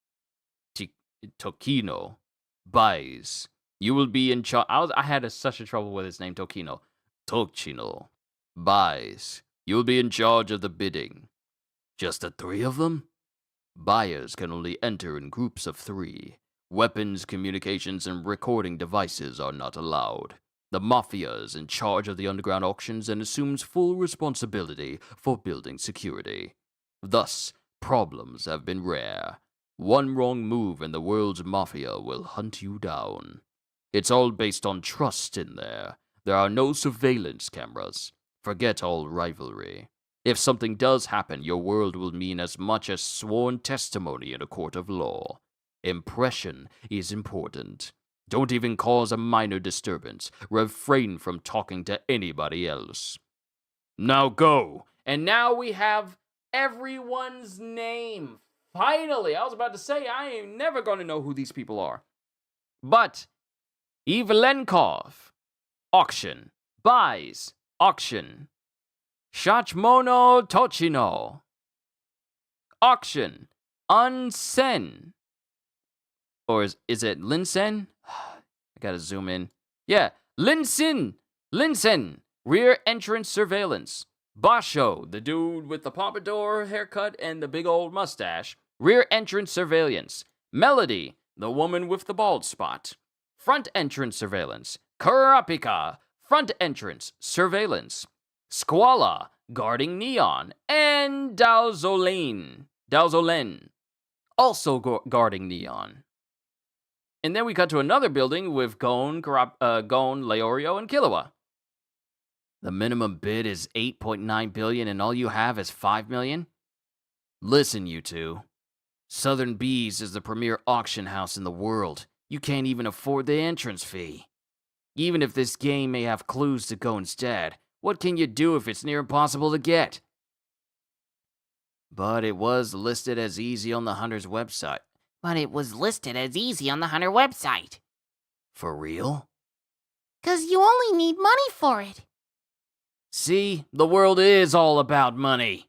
Tokino, buys. You will be in charge. I had such a trouble with his name, Tokino. Tokchino, buys. You'll be in charge of the bidding. Just the 3 of them? Buyers can only enter in groups of 3. Weapons, communications, and recording devices are not allowed. The Mafia is in charge of the underground auctions and assumes full responsibility for building security. Thus, problems have been rare. One wrong move and the world's Mafia will hunt you down. It's all based on trust in there. There are no surveillance cameras. Forget all rivalry. If something does happen, your world will mean as much as sworn testimony in a court of law. Impression is important. Don't even cause a minor disturbance. Refrain from talking to anybody else. Now go! And now we have everyone's name. Finally, I was about to say, I ain't never going to know who these people are. But, Yevlenkov, auction. Buys, auction. Shachmono Tochino, auction. Unsen. Or is it Linsen? I gotta zoom in. Yeah, Linsen. Rear entrance surveillance. Basho, the dude with the pompadour haircut and the big old mustache. Rear entrance surveillance. Melody, the woman with the bald spot. Front entrance surveillance. Kurapika, front entrance surveillance. Squala, guarding Neon. And Dalzolen, also guarding Neon. And then we cut to another building with Gon, Leorio, and Killua. The minimum bid is 8.9 billion and all you have is 5 million? Listen, you two. Southern Bees is the premier auction house in the world. You can't even afford the entrance fee. Even if this game may have clues to go instead, what can you do if it's near impossible to get? But it was listed as easy on the Hunter's website. For real? 'Cause you only need money for it. See, the world is all about money.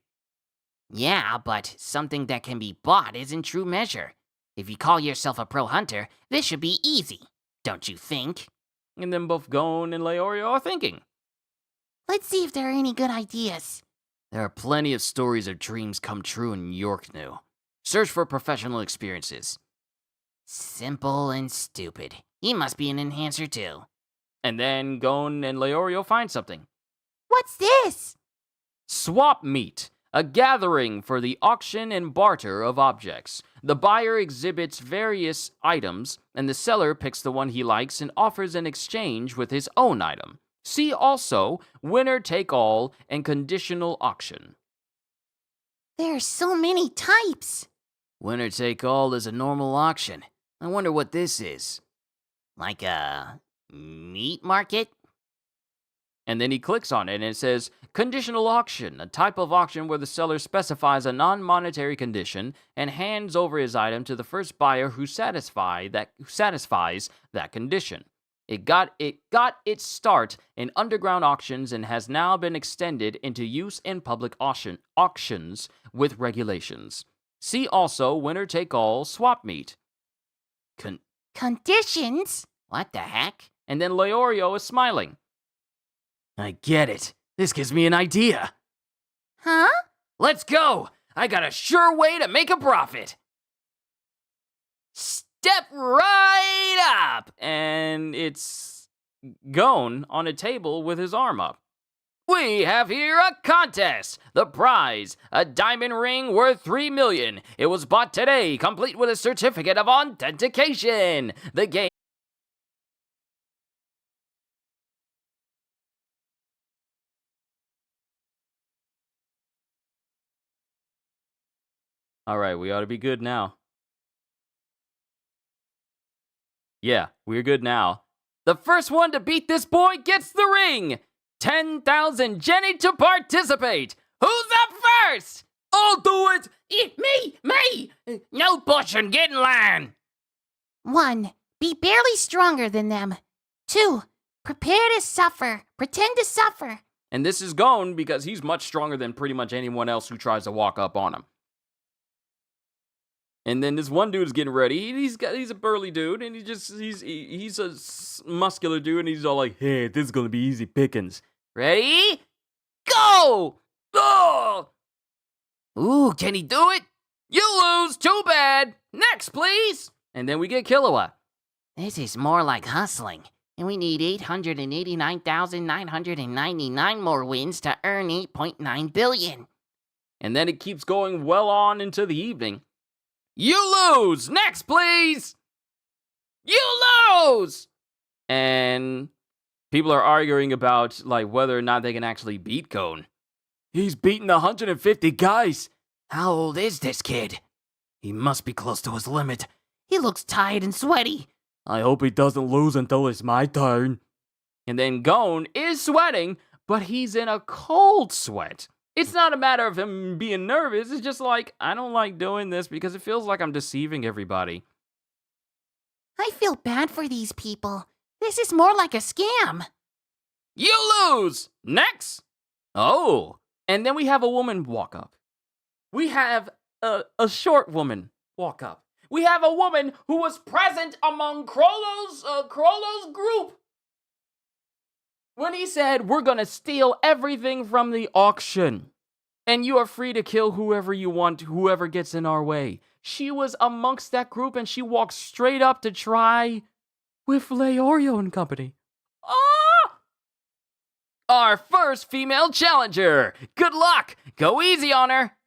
Yeah, but something that can be bought isn't true measure. If you call yourself a pro hunter, this should be easy, don't you think? And then both Gon and Leorio are thinking. Let's see if there are any good ideas. There are plenty of stories of dreams come true in York New. Search for professional experiences. Simple and stupid. He must be an enhancer too. And then Gon and Leorio find something. What's this? Swap meet, a gathering for the auction and barter of objects. The buyer exhibits various items, and the seller picks the one he likes and offers an exchange with his own item. See also winner take all and conditional auction. There are so many types. Winner take all is a normal auction. I wonder what this is. Like a meat market? And then he clicks on it and it says, conditional auction, a type of auction where the seller specifies a non-monetary condition and hands over his item to the first buyer who satisfies that condition. It got its start in underground auctions and has now been extended into use in public auctions with regulations. See also winner take all swap meet. Conditions? What the heck? And then Leorio is smiling. I get it. This gives me an idea. Huh? Let's go! I got a sure way to make a profit! Step right up! And it's Gon on a table with his arm up. We have here a contest! The prize, a diamond ring worth 3 million. It was bought today, complete with a certificate of authentication. The game... Alright, we ought to be good now. Yeah, we're good now. The first one to beat this boy gets the ring! 10,000 Jenny to participate! Who's up first? I'll do it! Me! No pushing, get in line! 1. Be barely stronger than them. 2. Prepare to suffer. Pretend to suffer. And this is Gon because he's much stronger than pretty much anyone else who tries to walk up on him. And then this one dude's getting ready. He's a burly dude, and he's a muscular dude, and he's all like, "Hey, this is gonna be easy pickings. Ready? Go! Oh! Ooh, can he do it? You lose. Too bad. Next, please." And then we get Killua. This is more like hustling, and we need 889,999 more wins to earn 8.9 billion. And then it keeps going well on into the evening. You lose! Next, please! You lose! And people are arguing about like whether or not they can actually beat Gon. He's beaten 150 guys. How old is this kid? He must be close to his limit. He looks tired and sweaty. I hope he doesn't lose until it's my turn. And then Gon is sweating, but he's in a cold sweat. It's not a matter of him being nervous. It's just like, I don't like doing this because it feels like I'm deceiving everybody. I feel bad for these people. This is more like a scam. You lose! Next! Oh, and then we have a woman walk up. We have a short woman walk up. We have a woman who was present among Krollo's group when he said, "We're gonna steal everything from the auction, and you are free to kill whoever you want, whoever gets in our way." She was amongst that group, and she walked straight up to try with Leorio and company. Ah! Our first female challenger. Good luck. Go easy on her.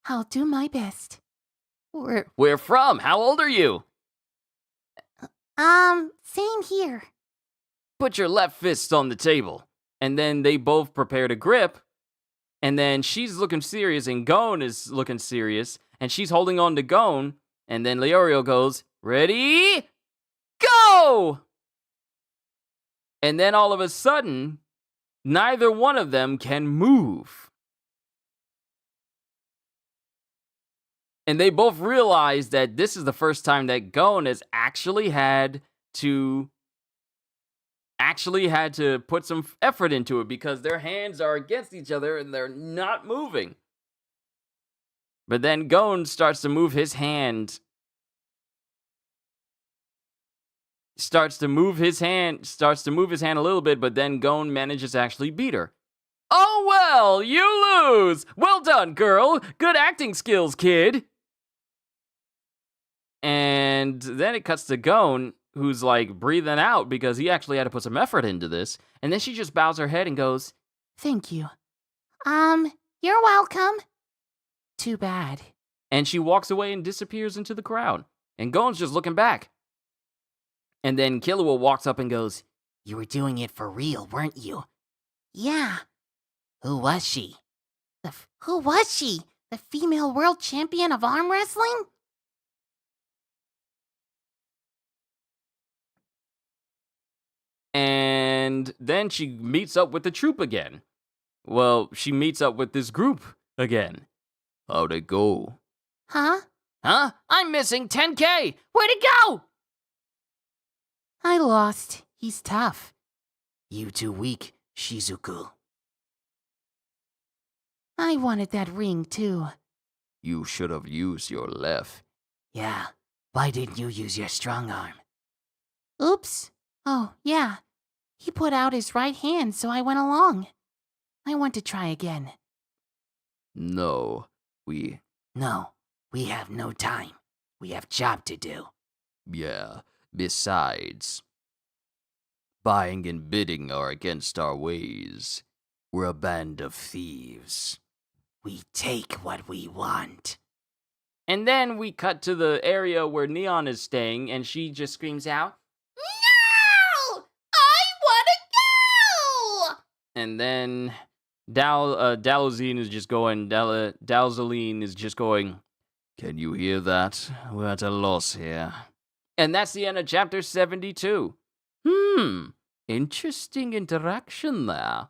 I'll do my best. Where from? How old are you? Same here. Put your left fist on the table. And then they both prepare to grip. And then she's looking serious, and Gon is looking serious. And she's holding on to Gon. And then Leorio goes, "Ready? Go!" And then all of a sudden, neither one of them can move. And they both realize that this is the first time that Gon has actually had to put some effort into it because their hands are against each other and they're not moving. But then Gon starts to move his hand. Starts to move his hand a little bit, but then Gon manages to actually beat her. Oh well, you lose! Well done, girl! Good acting skills, kid! And then it cuts to Gon, who's like breathing out because he actually had to put some effort into this. And then she just bows her head and goes, Thank you. You're welcome. Too bad. And she walks away and disappears into the crowd. And Gon's just looking back. And then Killua walks up and goes, You were doing it for real, weren't you? Yeah. Who was she? Who was she? The female world champion of arm wrestling? And then she meets up with the troop again. Well, she meets up with this group again. How'd it go? Huh? Huh? I'm missing 10K! Where'd it go? I lost. He's tough. You too weak, Shizuku. I wanted that ring, too. You should have used your left. Yeah. Why didn't you use your strong arm? Oops. Oh, yeah. He put out his right hand, so I went along. I want to try again. No, No, we have no time. We have job to do. yeah. Besides, buying and bidding are against our ways. We're a band of thieves. We take what we want. And then we cut to the area where Neon is staying, and she just screams out, No! I want to go! and then Dalzine is just going, Dalzaline is just going, Can you hear that? We're at a loss here. and that's the end of chapter 72. Interesting interaction there.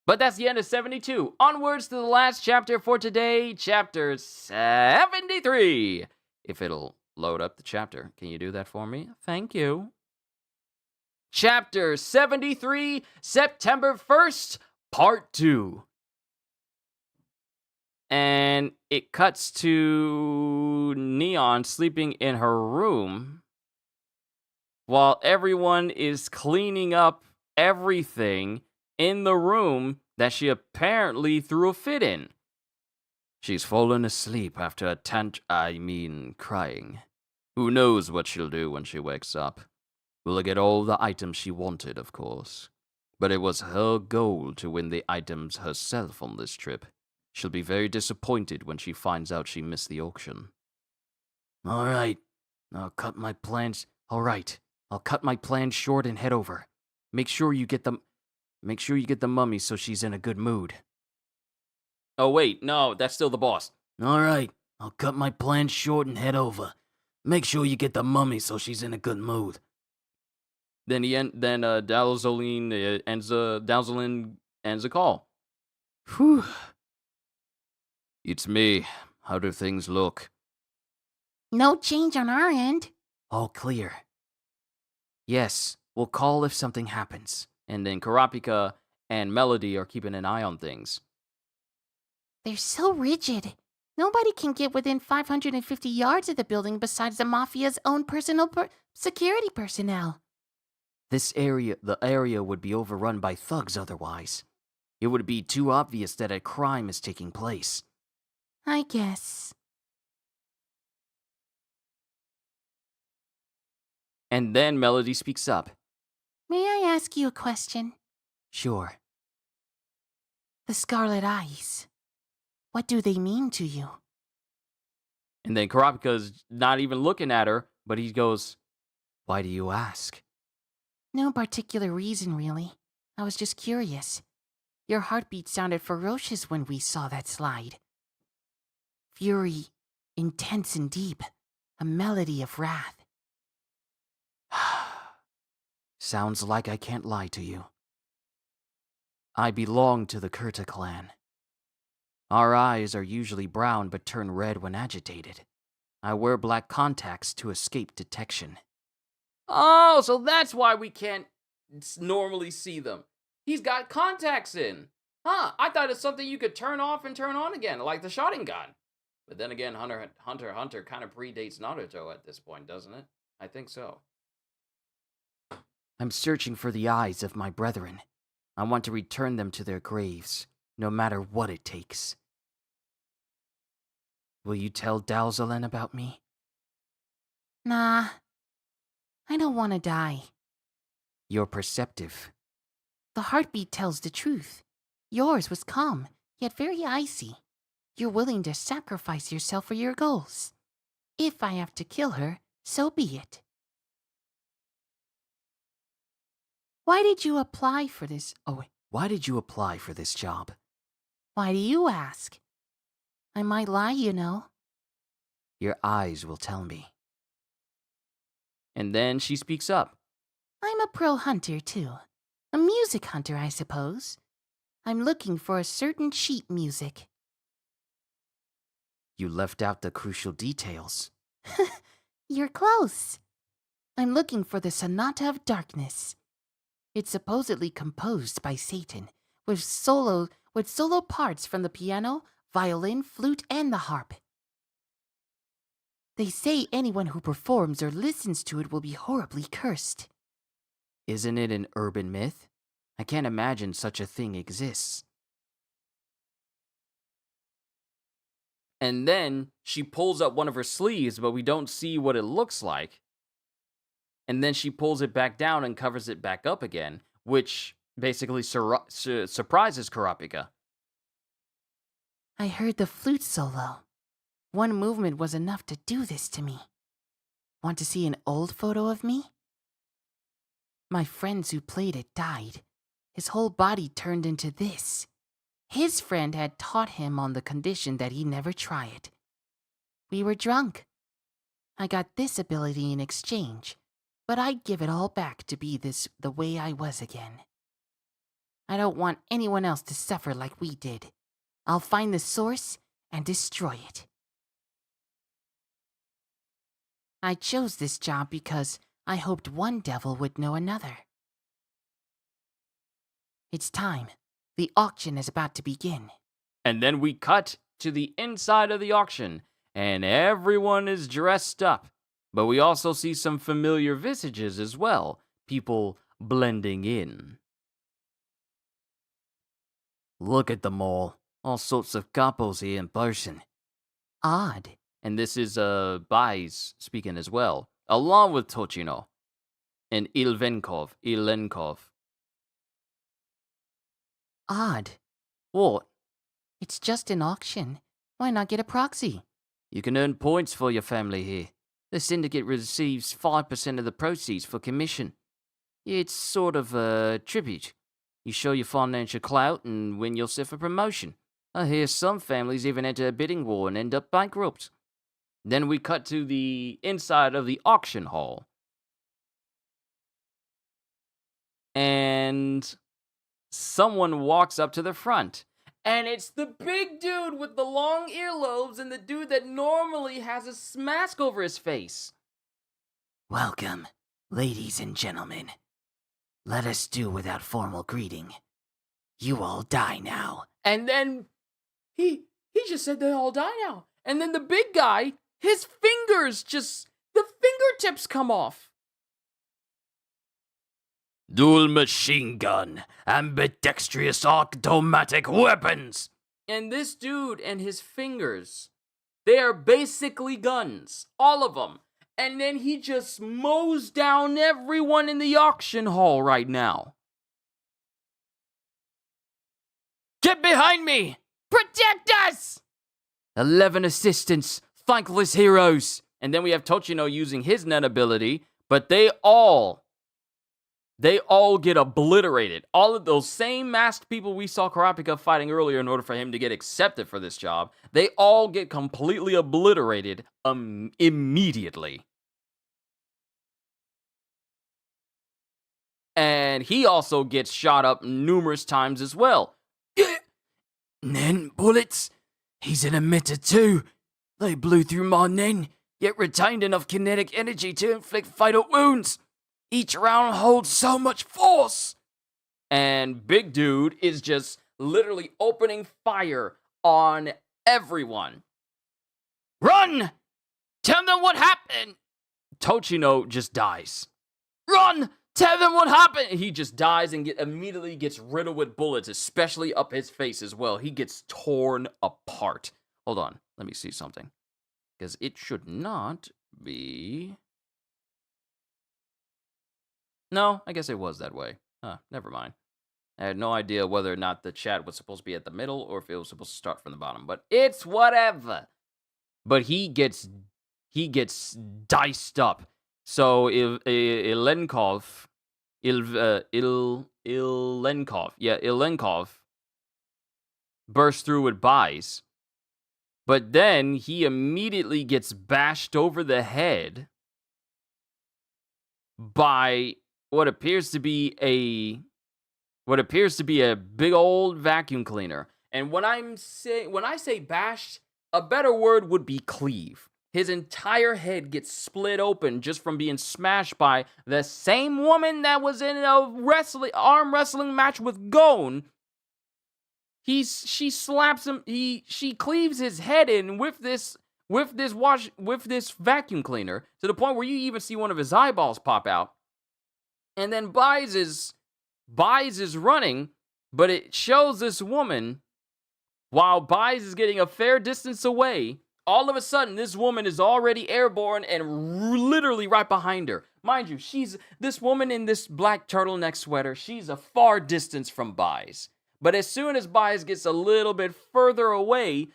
But that's the end of 72. Onwards to the last chapter for today, chapter 73. If it'll load up the chapter. Can you do that for me? Thank you. Chapter 73, September 1st, Part 2. And it cuts to Neon sleeping in her room while everyone is cleaning up everything in the room that she apparently threw a fit in. She's fallen asleep after crying. Who knows what she'll do when she wakes up. Will get all the items she wanted, of course. But it was her goal to win the items herself on this trip. She'll be very disappointed when she finds out she missed the auction. Alright, I'll cut my plans short and head over. Make sure you get the mummy so she's in a good mood. Oh wait, no, that's still the boss. Alright, I'll cut my plans short and head over. Make sure you get the mummy so she's in a good mood. Then Dalzolin ends the call. Whew. It's me. How do things look? No change on our end. All clear. Yes, we'll call if something happens. And then Karapika and Melody are keeping an eye on things. They're so rigid. Nobody can get within 550 yards of the building besides the Mafia's own personal security personnel. The area would be overrun by thugs otherwise. It would be too obvious that a crime is taking place. I guess. And then Melody speaks up. May I ask you a question? Sure. The Scarlet Eyes. What do they mean to you? And then Karapika's not even looking at her, but he goes, Why do you ask? No particular reason, really. I was just curious. Your heartbeat sounded ferocious when we saw that slide. Fury, intense and deep. A melody of wrath. Sounds like I can't lie to you. I belong to the Kurta clan. Our eyes are usually brown but turn red when agitated. I wear black contacts to escape detection. oh, so that's why we can't normally see them. He's got contacts in. Huh, I thought it's something you could turn off and turn on again, like the Sharingan. But then again, Hunter kind of predates Naruto at this point, doesn't it? I think so. I'm searching for the eyes of my brethren. I want to return them to their graves, no matter what it takes. Will you tell Dalzolin about me? Nah. I don't want to die. You're perceptive. The heartbeat tells the truth. Yours was calm, yet very icy. You're willing to sacrifice yourself for your goals. If I have to kill her, so be it. Why did you apply for this? Why did you apply for this job? Why do you ask? I might lie, you know. Your eyes will tell me. And then she speaks up. I'm a pro hunter, too. A music hunter, I suppose. I'm looking for a certain sheet music. You left out the crucial details. You're close. I'm looking for the Sonata of Darkness. It's supposedly composed by Satan, with solo parts from the piano, violin, flute, and the harp. They say anyone who performs or listens to it will be horribly cursed. Isn't it an urban myth? I can't imagine such a thing exists. And then she pulls up one of her sleeves, but we don't see what it looks like. And then she pulls it back down and covers it back up again, which basically surprises Karapika. I heard the flute solo. One movement was enough to do this to me. Want to see an old photo of me? My friends who played it died. His whole body turned into this. His friend had taught him on the condition that he never try it. We were drunk. I got this ability in exchange, but I'd give it all back to be the way I was again. I don't want anyone else to suffer like we did. I'll find the source and destroy it. I chose this job because I hoped one devil would know another. It's time. The auction is about to begin. And then we cut to the inside of the auction, and everyone is dressed up. But we also see some familiar visages as well, people blending in. Look at them all sorts of couples here in person. Odd. And this is Bais speaking as well, along with Tochino and Ilenkov. Odd. What? It's just an auction. Why not get a proxy? You can earn points for your family here. The syndicate receives 5% of the proceeds for commission. It's sort of a tribute. You show your financial clout and win yourself a promotion. I hear some families even enter a bidding war and end up bankrupt. Then we cut to the inside of the auction hall. And someone walks up to the front. And it's the big dude with the long earlobes and the dude that normally has a mask over his face. Welcome, ladies and gentlemen. Let us do without formal greeting. You all die now. And then he just said they all die now. And then the big guy, his fingers the fingertips come off. Dual machine gun, ambidextrous automatic weapons. And this dude and his fingers, they are basically guns. All of them. And then he just mows down everyone in the auction hall right now. Get behind me! Protect us! 11 assistants, thankless heroes. And then we have Tochino using his net ability, but they all get obliterated. All of those same masked people we saw Karapika fighting earlier in order for him to get accepted for this job, they all get completely obliterated immediately. And he also gets shot up numerous times as well. Nen bullets. He's an emitter too. They blew through my Nen, yet retained enough kinetic energy to inflict fatal wounds. Each round holds so much force. And Big Dude is just literally opening fire on everyone. Run! Tell them what happened! Tochino just dies. Run! Tell them what happened! He just dies and immediately gets riddled with bullets, especially up his face as well. He gets torn apart. Hold on, let me see something. Because it should not be... No, I guess it was that way. Never mind. I had no idea whether or not the chat was supposed to be at the middle or if it was supposed to start from the bottom, but it's whatever. But he gets diced up. So Ilenkov bursts through with Bais, but then he immediately gets bashed over the head by what appears to be a big old vacuum cleaner. And when I say bashed, a better word would be cleave. His entire head gets split open just from being smashed by the same woman that was in a arm wrestling match with Gon. She slaps him. She cleaves his head in with this vacuum cleaner to the point where you even see one of his eyeballs pop out. And then Bais is running, but it shows this woman while Bais is getting a fair distance away. All of a sudden, this woman is already airborne and literally right behind her. Mind you, she's this woman in this black turtleneck sweater. She's a far distance from Bais. But as soon as Bais gets a little bit further away,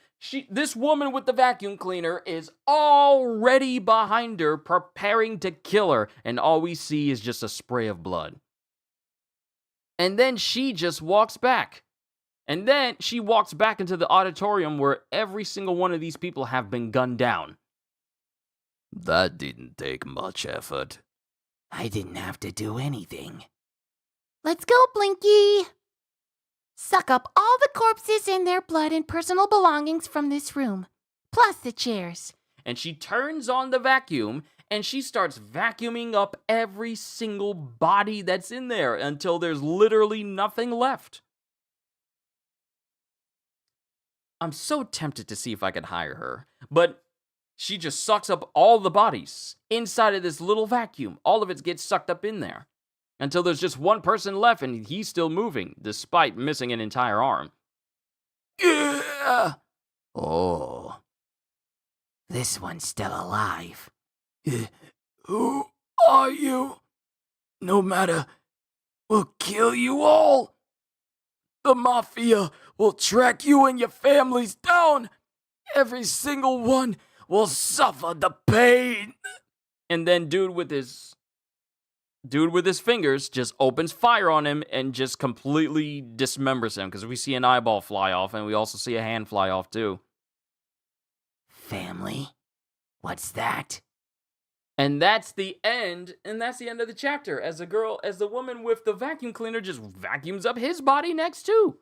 this woman with the vacuum cleaner is already behind her, preparing to kill her. And all we see is just a spray of blood. And then she just walks back. And then she walks back into the auditorium where every single one of these people have been gunned down. That didn't take much effort. I didn't have to do anything. Let's go, Blinky! Suck up all the corpses and their blood and personal belongings from this room, plus the chairs. And she turns on the vacuum and she starts vacuuming up every single body that's in there until there's literally nothing left. I'm so tempted to see if I could hire her, but she just sucks up all the bodies inside of this little vacuum. All of it gets sucked up in there until there's just one person left and he's still moving despite missing an entire arm. Yeah. Oh. This one's still alive. Who are you? No matter, we'll kill you all. The Mafia will track you and your families down. Every single one will suffer the pain. And then dude with his fingers just opens fire on him and just completely dismembers him, because we see an eyeball fly off and we also see a hand fly off too. Family? What's that? And that's the end of the chapter, as the woman with the vacuum cleaner just vacuums up his body next too.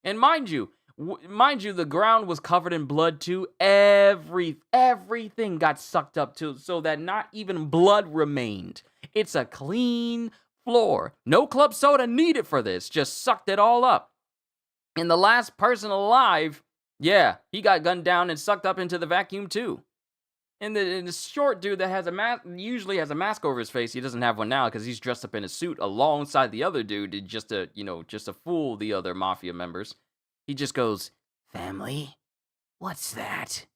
And mind you, the ground was covered in blood too. Everything got sucked up too, so that not even blood remained. It's a clean floor. No club soda needed for this, just sucked it all up. And the last person alive, yeah, he got gunned down and sucked up into the vacuum too. And the short dude that has usually has a mask over his face, he doesn't have one now because he's dressed up in a suit alongside the other dude just to fool the other mafia members. He just goes, Family? What's that?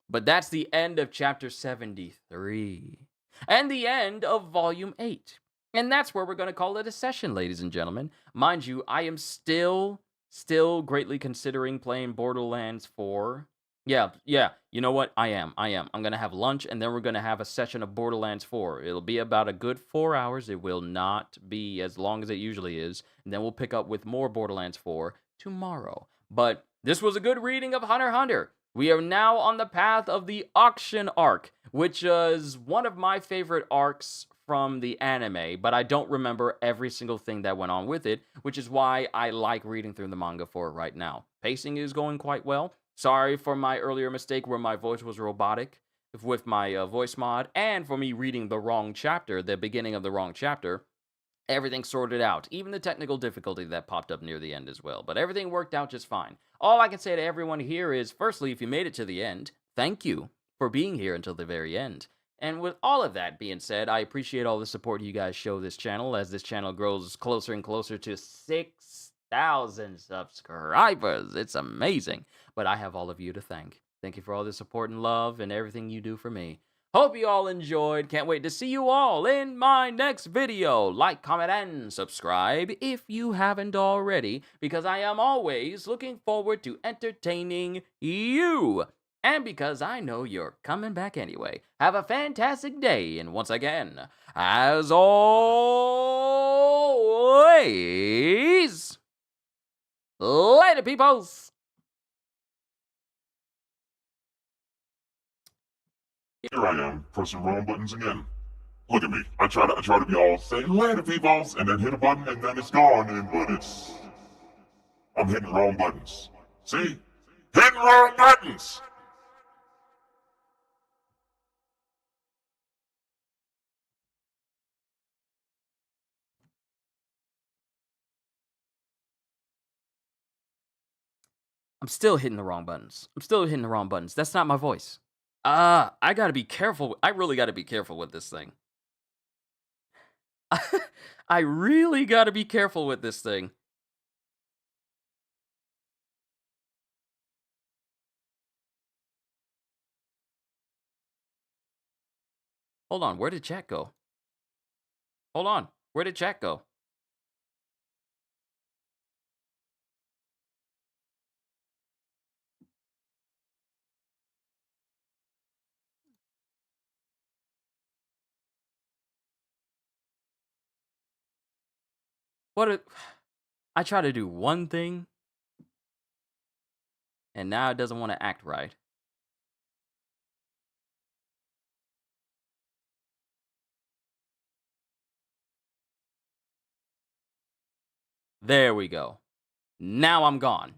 But that's the end of chapter 73. And the end of volume 8. And that's where we're going to call it a session, ladies and gentlemen. Mind you, I am still greatly considering playing Borderlands 4. Yeah, you know what? I am. I'm going to have lunch, and then we're going to have a session of Borderlands 4. It'll be about a good 4 hours. It will not be as long as it usually is. And then we'll pick up with more Borderlands 4 tomorrow. But this was a good reading of Hunter x Hunter. We are now on the path of the auction arc, which is one of my favorite arcs from the anime, but I don't remember every single thing that went on with it, which is why I like reading through the manga for it right now. Pacing is going quite well. Sorry for my earlier mistake where my voice was robotic with my voice mod, and for me reading the wrong chapter, the beginning of the wrong chapter. Everything sorted out, even the technical difficulty that popped up near the end as well. But everything worked out just fine. All I can say to everyone here is, firstly, if you made it to the end, thank you for being here until the very end. And with all of that being said, I appreciate all the support you guys show this channel as this channel grows closer and closer to 6,000 subscribers. It's amazing. But I have all of you to thank. Thank you for all the support and love and everything you do for me. Hope you all enjoyed. Can't wait to see you all in my next video. Like, comment, and subscribe if you haven't already, because I am always looking forward to entertaining you. And because I know you're coming back anyway. Have a fantastic day, and once again, as always, later, peoples! Here I am, pressing wrong buttons again. Look at me. I try to be all saying later peoples, and then hit a button and then it's gone, but I'm hitting wrong buttons. See? Hitting wrong buttons! I'm still hitting the wrong buttons. That's not my voice. I gotta be careful. I really gotta be careful with this thing. I really gotta be careful with this thing. Hold on, where did chat go? Hold on, where did chat go? I try to do one thing, and now it doesn't want to act right. There we go. Now I'm gone.